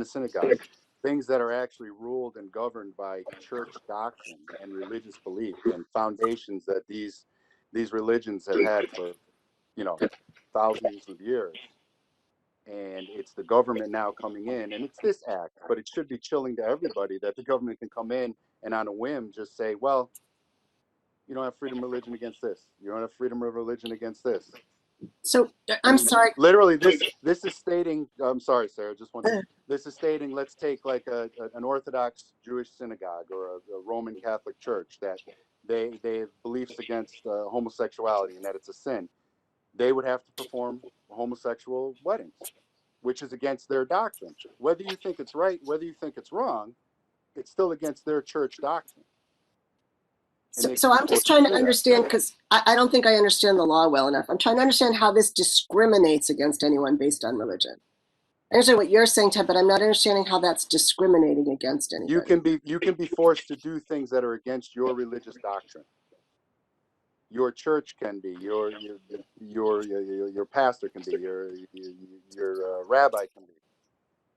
S1: synagogue, things that are actually ruled and governed by church doctrine and religious belief and foundations that these religions have had for thousands of years. And it's the government now coming in, and it's this act, but it should be chilling to everybody that the government can come in and on a whim just say, well, you don't have freedom of religion against this. You don't have freedom of religion against this.
S5: So I'm sorry.
S1: Literally, this is stating. I'm sorry, Sarah. Just one thing. This is stating. Let's take like an Orthodox Jewish synagogue or a Roman Catholic church that they have beliefs against homosexuality and that it's a sin. They would have to perform homosexual weddings, which is against their doctrine. Whether you think it's right, whether you think it's wrong, it's still against their church doctrine.
S5: So I'm just trying to understand, because I don't think I understand the law well enough. I'm trying to understand how this discriminates against anyone based on religion. I understand what you're saying, Ted, but I'm not understanding how that's discriminating against anybody.
S1: You can be forced to do things that are against your religious doctrine. Your church can be, your pastor can be, your rabbi can be,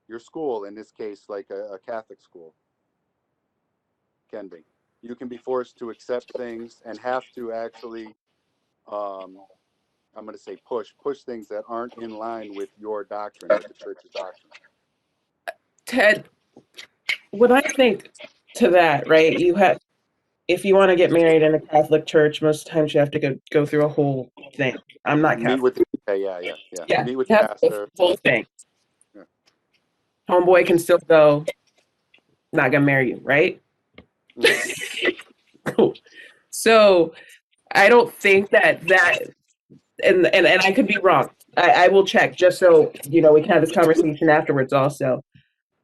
S1: your school, in this case, like a Catholic school, can be. You can be forced to accept things and have to actually, I'm going to say push things that aren't in line with your doctrine, with the church's doctrine.
S2: Ted, when I think to that, right, if you want to get married in a Catholic church, most times you have to go through a whole thing. I'm not Catholic.
S1: Meet with yeah. Meet with the pastor.
S2: Whole thing.
S1: Yeah.
S2: Homeboy can still go. not gonna marry you, right? Cool. So I don't think that and I could be wrong. I will check just so we can have this conversation afterwards also.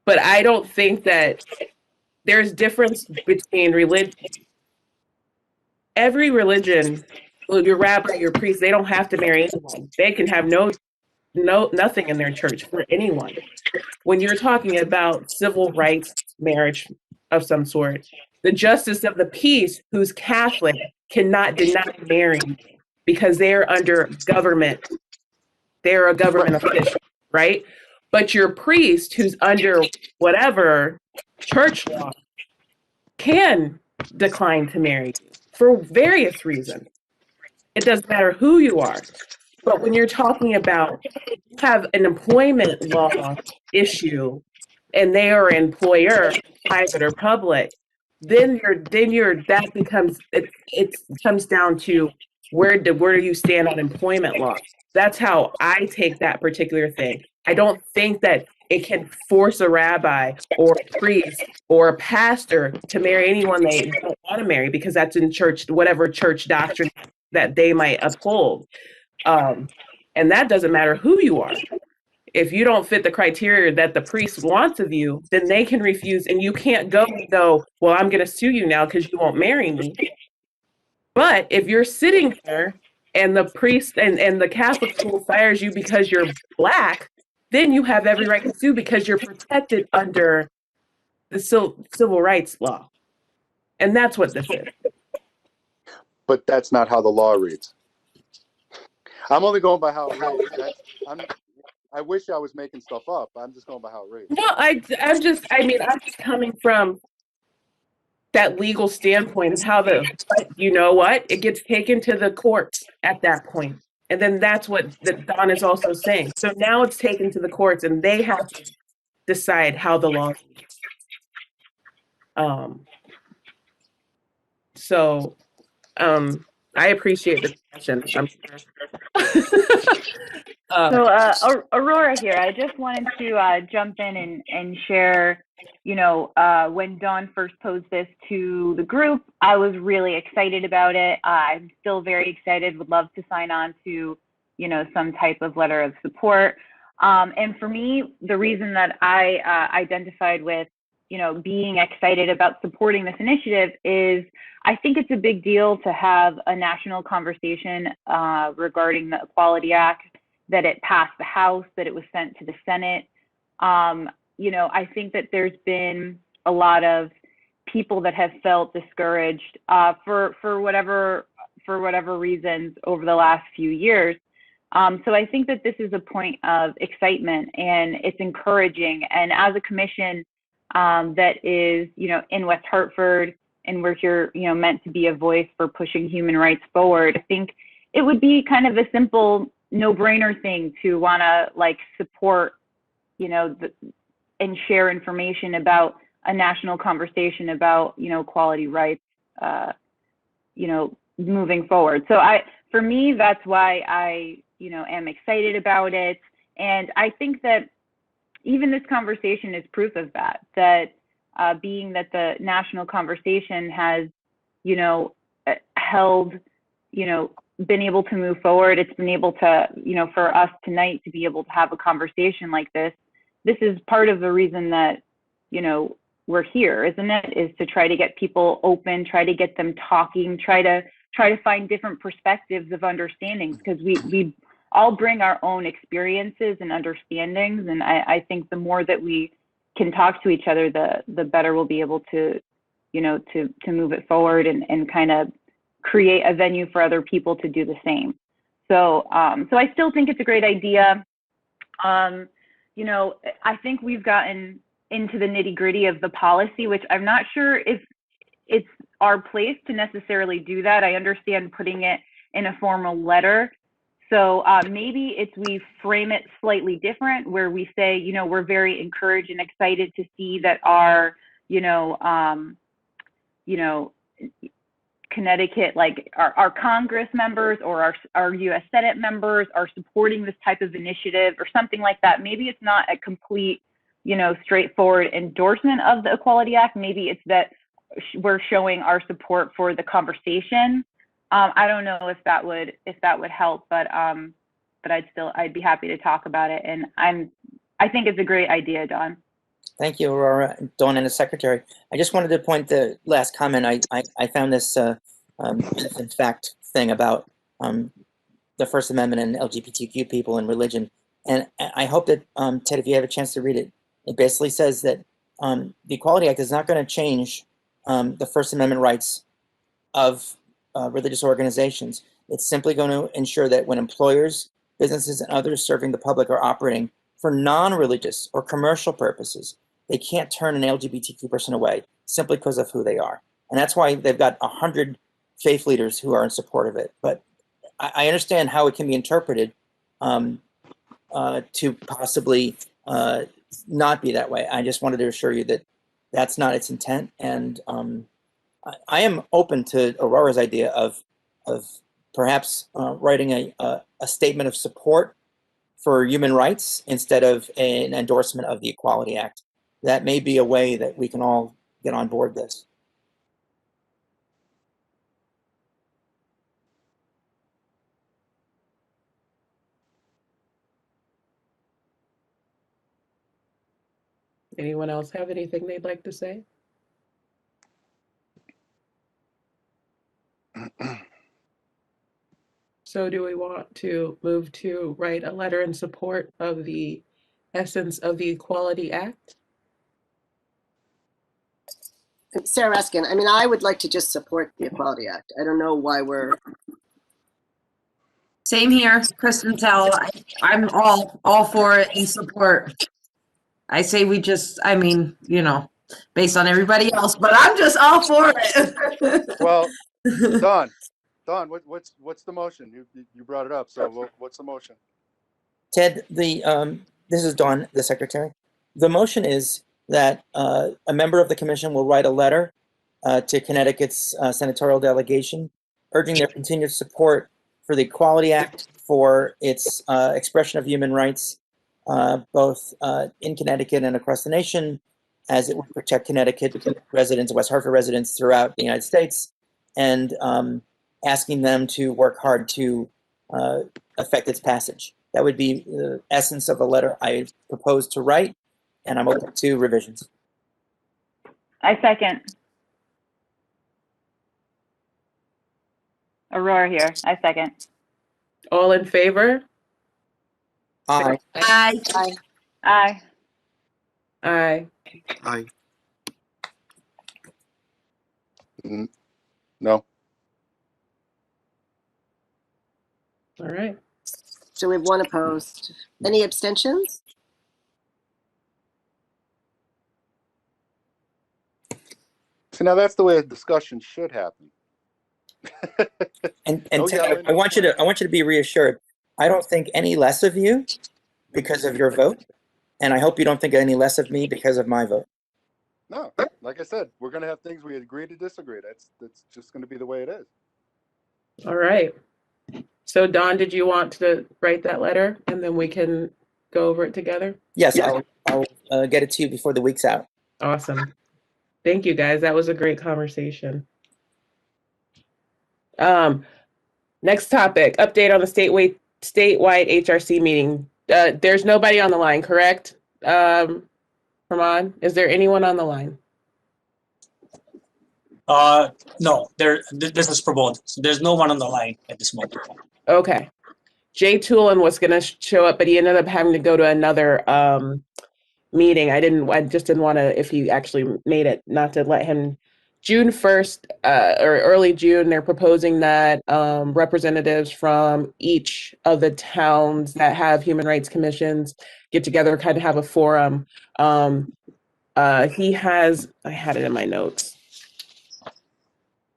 S2: But I don't think that there's difference between religion. Every religion, your rabbi, your priest, they don't have to marry anyone. They can have nothing in their church for anyone. When you're talking about civil rights marriage of some sort, the justice of the peace, who's Catholic, cannot deny marrying because they're under government. They're a government official, right? But your priest, who's under whatever church law, can decline to marry you for various reasons. It doesn't matter who you are. But when you're talking about have an employment law issue and they are an employer, private or public, then that becomes it comes down to where do you stand on employment law? That's how I take that particular thing. I don't think that it can force a rabbi or a priest or a pastor to marry anyone they don't want to marry because that's in church, whatever church doctrine that they might uphold. And that doesn't matter who you are. If you don't fit the criteria that the priest wants of you, then they can refuse, and you can't go, well, I'm going to sue you now because you won't marry me. But if you're sitting there and the priest and the Catholic school fires you because you're Black, then you have every right to sue because you're protected under the civil rights law. And that's what this is.
S1: But that's not how the law reads. I'm only going by how it reads. I wish I was making stuff up. I'm just going by how it reads.
S2: No, I'm just coming from that legal standpoint of how you know what? It gets taken to the courts at that point. And then that's what Don is also saying. So now it's taken to the courts and they have to decide how the law I appreciate the question.
S8: So Aurora here, I just wanted to jump in and share, when Dawn first posed this to the group, I was really excited about it. I'm still very excited, would love to sign on to, some type of letter of support. And for me, the reason that I identified with, being excited about supporting this initiative is I think it's a big deal to have a national conversation regarding the Equality Act, that it passed the House, that it was sent to the Senate. I think that there's been a lot of people that have felt discouraged for whatever reasons over the last few years. So I think that this is a point of excitement and it's encouraging. And as a commission that is, in West Hartford, and we're here, meant to be a voice for pushing human rights forward, I think it would be kind of a simple no-brainer thing to want to support, and share information about a national conversation about, equality rights, moving forward. So for me, that's why I, am excited about it. And I think that even this conversation is proof of that, being that the national conversation has, held, been able to move forward. It's been able to, for us tonight to be able to have a conversation like this. This is part of the reason that, we're here, isn't it? Is to try to get people open, try to get them talking, try to find different perspectives of understandings, because we all bring our own experiences and understandings. And I think the more that we can talk to each other, the better we'll be able to, to move it forward and kind of create a venue for other people to do the same. So I still think it's a great idea. I think we've gotten into the nitty-gritty of the policy, which I'm not sure if it's our place to necessarily do that. I understand putting it in a formal letter. So maybe we frame it slightly different, where we say, we're very encouraged and excited to see that our, Connecticut, our Congress members or our U.S. Senate members are supporting this type of initiative or something like that. Maybe it's not a complete, straightforward endorsement of the Equality Act. Maybe it's that we're showing our support for the conversation. I don't know if that would help, but I'd be happy to talk about it. And I think it's a great idea, Dawn.
S6: Thank you, Aurora, Dawn, and the secretary. I just wanted to point the last comment. I found this in fact thing about the First Amendment and LGBTQ people and religion. And I hope that, Ted, if you have a chance to read it, it basically says that the Equality Act is not going to change the First Amendment rights of religious organizations. It's simply going to ensure that when employers, businesses, and others serving the public are operating for non-religious or commercial purposes, they can't turn an LGBTQ person away simply because of who they are. And that's why they've got 100 faith leaders who are in support of it. But I understand how it can be interpreted to possibly not be that way. I just wanted to assure you that that's not its intent. And I am open to Aurora's idea of perhaps writing a statement of support for human rights instead of an endorsement of the Equality Act. That may be a way that we can all get on board this.
S2: Anyone else have anything they'd like to say? So do we want to move to write a letter in support of the essence of the Equality Act?
S5: Sarah Raskin, I mean, I would like to just support the Equality Act. I don't know why we're.
S9: Same here, Kristen Tell. I'm all for it and support. I say we just, I mean, based on everybody else, but I'm just all for it.
S1: Well, Dawn, what's the motion? You brought it up, so what's the motion?
S6: Ted, this is Dawn, the secretary. The motion is that a member of the commission will write a letter to Connecticut's senatorial delegation, urging their continued support for the Equality Act, for its expression of human rights, both in Connecticut and across the nation, as it would protect Connecticut residents, West Hartford residents throughout the United States, and asking them to work hard to affect its passage. That would be the essence of the letter I propose to write, and I'm open to revisions.
S8: I second. Aurora here. I second.
S2: All in favor?
S6: Aye.
S9: Aye.
S8: Aye.
S2: Aye.
S7: Aye.
S1: No.
S2: All right.
S5: So we have one opposed. Any abstentions?
S1: So now that's the way a discussion should happen.
S6: And
S1: No
S6: Ted,
S1: yelling,
S6: I want you to be reassured. I don't think any less of you because of your vote, and I hope you don't think any less of me because of my vote.
S1: No, like I said, we're going to have things we agree to disagree. That's just going to be the way it is.
S2: All right. So Dawn, did you want to write that letter and then we can go over it together?
S6: Yes, I'll get it to you before the week's out.
S2: Awesome. Thank you, guys. That was a great conversation. Next topic, update on the statewide HRC meeting. There's nobody on the line, correct? Ramon, is there anyone on the line?
S3: No, this is Pramod. So there's no one on the line at this moment.
S2: Okay. Jay Tulin was going to show up, but he ended up having to go to another meeting. I just didn't want to, if he actually made it, not to let him. June 1st or early June, they're proposing that representatives from each of the towns that have human rights commissions get together, kind of have a forum. He has, I had it in my notes,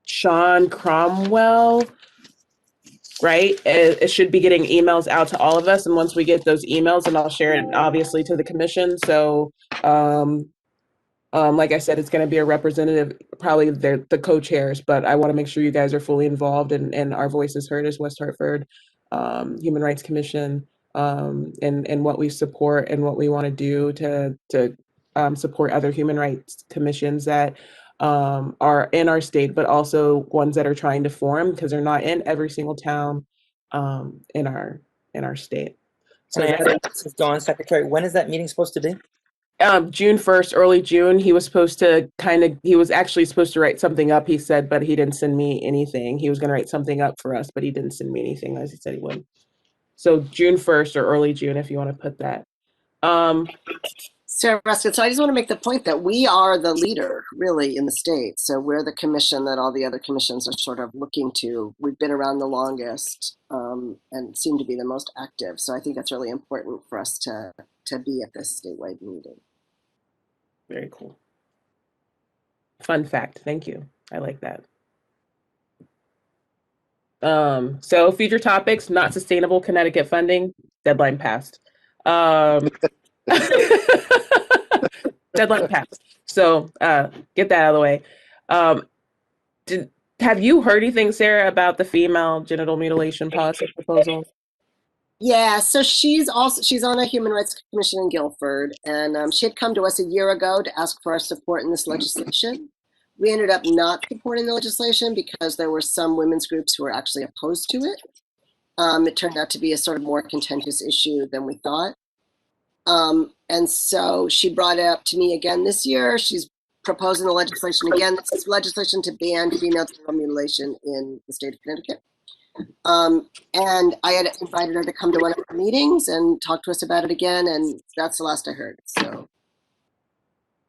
S2: Sean Cromwell, right? It should be getting emails out to all of us. And once we get those emails, and I'll share it obviously to the commission. So like I said, it's going to be a representative, probably they're the co-chairs, but I want to make sure you guys are fully involved and our voice is heard as West Hartford Human Rights Commission and what we support and what we want to do to support other human rights commissions that are in our state, but also ones that are trying to form, because they're not in every single town in our state. So
S6: Can I ask, this is Dawn, Secretary, when is that meeting supposed to be?
S2: June 1st, early June. He was actually supposed to write something up, he said, but he didn't send me anything. He was going to write something up for us, but he didn't send me anything as he said he would. So June 1st or early June, if you want to put that.
S5: Sarah Ruskin, so I just want to make the point that we are the leader, really, in the state. So we're the commission that all the other commissions are sort of looking to. We've been around the longest and seem to be the most active. So I think that's really important for us to be at this statewide meeting.
S2: Very cool. Fun fact. Thank you. I like that. So future topics, not sustainable Connecticut funding, deadline passed. Deadline passed. So get that out of the way. Have you heard anything, Sarah, about the female genital mutilation policy proposal?
S5: Yeah, so she's on a human rights commission in Guilford, and she had come to us a year ago to ask for our support in this legislation. We ended up not supporting the legislation because there were some women's groups who were actually opposed to it. It turned out to be a sort of more contentious issue than we thought. And so she brought it up to me again this year. She's proposing the legislation again. This is legislation to ban female genital mutilation in the state of Connecticut. And I had invited her to come to one of our meetings and talk to us about it again, and that's the last I heard. So,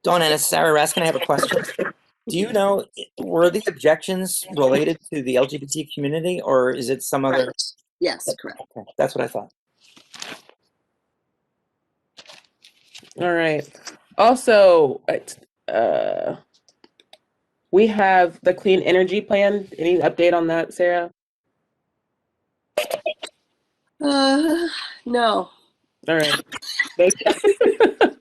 S6: Dawn, and Sarah Raskin, I have a question. Do you know, were these objections related to the LGBT community, or is it some other?
S5: Correct. Yes, correct.
S6: Okay, that's what I thought.
S2: All right. Also, we have the clean energy plan. Any update on that, Sarah?
S5: No.
S2: All right. Thank you.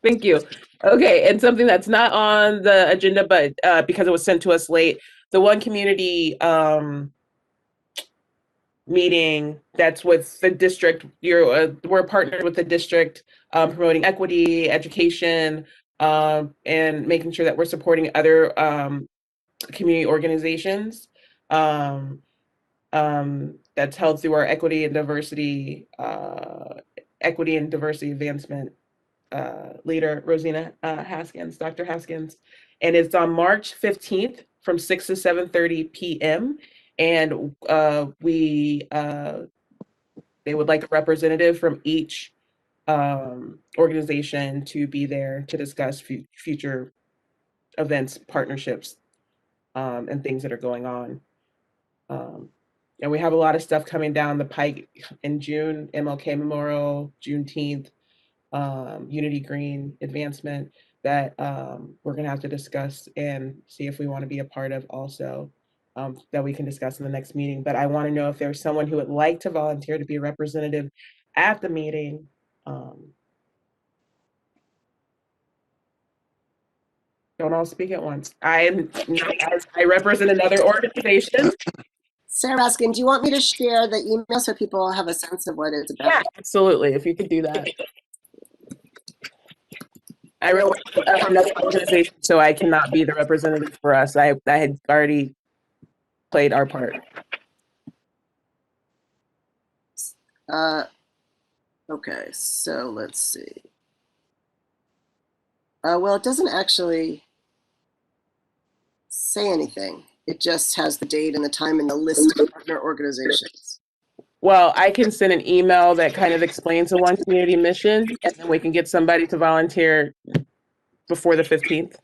S2: Thank you. Okay, and something that's not on the agenda, but because it was sent to us late, the One Community meeting that's with the district. We're partnered with the district, promoting equity, education, and making sure that we're supporting other community organizations. That's held through our equity and diversity advancement leader, Rosina Haskins, Dr. Haskins, and it's on March 15th from 6 to 7:30 p.m. And they would like a representative from each organization to be there to discuss future events, partnerships, and things that are going on. And we have a lot of stuff coming down the pike in June, MLK Memorial, Juneteenth, Unity Green advancement that we're going to have to discuss and see if we want to be a part of also, that we can discuss in the next meeting. But I want to know if there's someone who would like to volunteer to be a representative at the meeting. Don't all speak at once. I represent another organization.
S5: Sarah Raskin, do you want me to share the email so people have a sense of what it's about?
S2: Yeah, absolutely. If you could do that. I represent another organization, so I cannot be the representative for us. I had already played our part.
S5: Okay, so let's see. Well, it doesn't actually say anything. It just has the date and the time and the list of partner organizations.
S2: Well, I can send an email that kind of explains the One Community mission, and then we can get somebody to volunteer before the 15th.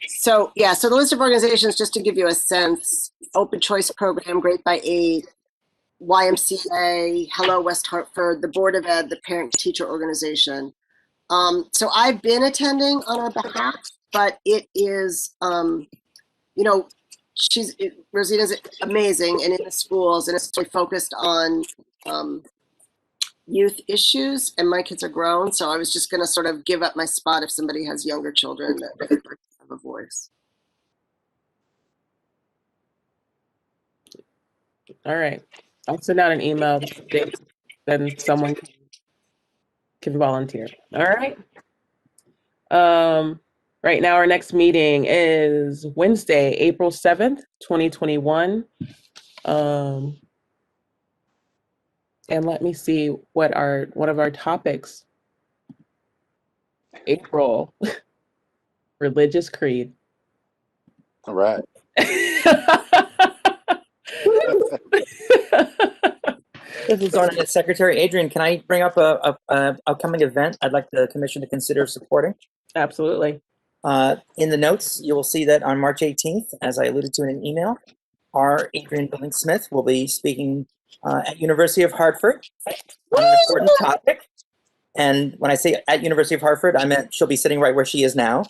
S5: So, yeah, so the list of organizations, just to give you a sense: Open Choice Program, Great by 8, YMCA, Hello West Hartford, the Board of Ed, the Parent Teacher Organization. So I've been attending on our behalf, but it is, you know, Rosina's amazing and in the schools, and it's really focused on youth issues, and my kids are grown, so I was just going to sort of give up my spot if somebody has younger children that have a voice.
S2: All right. I'll send out an email, then someone can can volunteer. All right. Right now, our next meeting is Wednesday, April 7th, 2021. And let me see what one of our topics. April, religious creed.
S1: All right.
S6: This is on Ennis Secretary. Adrian, can I bring up a upcoming event I'd like the commission to consider supporting?
S2: Absolutely.
S6: In the notes, you will see that on March 18th, as I alluded to in an email, our Adrian Billings-Smith will be speaking at University of Hartford on an important topic. And when I say at University of Hartford, I meant she'll be sitting right where she is now.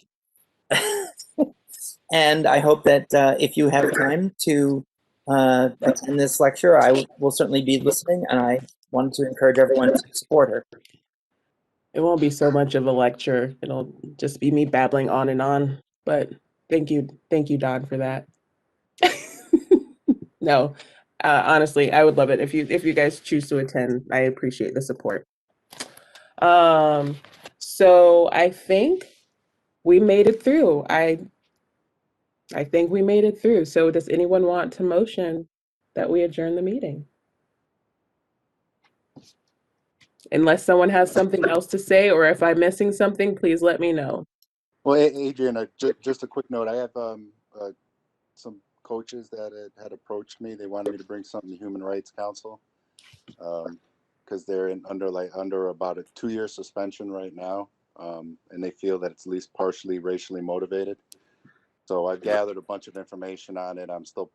S6: And I hope that if you have time to attend this lecture, I will certainly be listening, and I wanted to encourage everyone to support her.
S2: It won't be so much of a lecture. It'll just be me babbling on and on. But thank you, Don, for that. No, honestly, I would love it if you guys choose to attend. I appreciate the support. So I think we made it through. I think we made it through. So does anyone want to motion that we adjourn the meeting? Unless someone has something else to say, or if I'm missing something, please let me know.
S1: Well, Adrian, just a quick note. I have some coaches that had approached me. They wanted me to bring something to Human Rights Council because they're under about a 2-year suspension right now, and they feel that it's at least partially racially motivated. So I've gathered a bunch of information on it. I'm still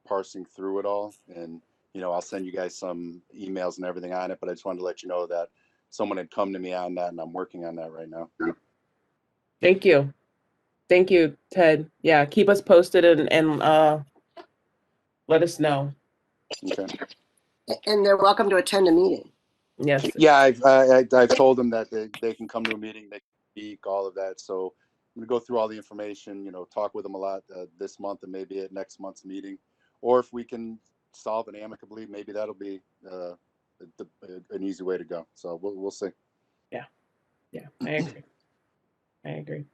S1: parsing through it all, and I'll send you guys some emails and everything on it. But I just wanted to let you know that someone had come to me on that, and I'm working on that right now.
S2: Thank you. Thank you, Ted. Yeah, keep us posted and let us know.
S1: Okay.
S5: And they're welcome to attend a meeting.
S2: Yes.
S1: Yeah, I've told them that they can come to a meeting, they can speak, all of that. So I'm gonna go through all the information, talk with them a lot this month and maybe at next month's meeting. Or if we can solve it amicably, maybe that'll be an easy way to go. So we'll see.
S2: Yeah, I agree.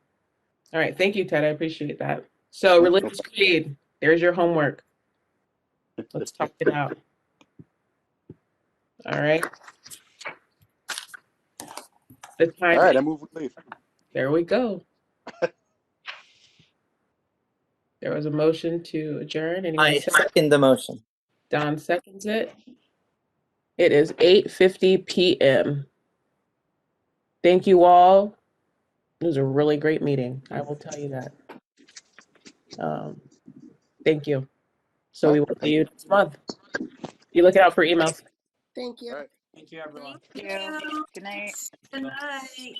S2: All right, thank you, Ted. I appreciate that. So religious creed, there's your homework. Let's talk it out. All right. The time.
S1: All right, I move we leave.
S2: There we go. There was a motion to adjourn. Anyone
S6: I second the motion.
S2: Don seconds it. It is 8:50 p.m. Thank you all. It was a really great meeting. I will tell you that. Thank you. So we will see you next month. You look out for emails.
S5: Thank you.
S1: All right.
S3: Thank you, everyone.
S8: Thank you. Good night.
S9: Good night.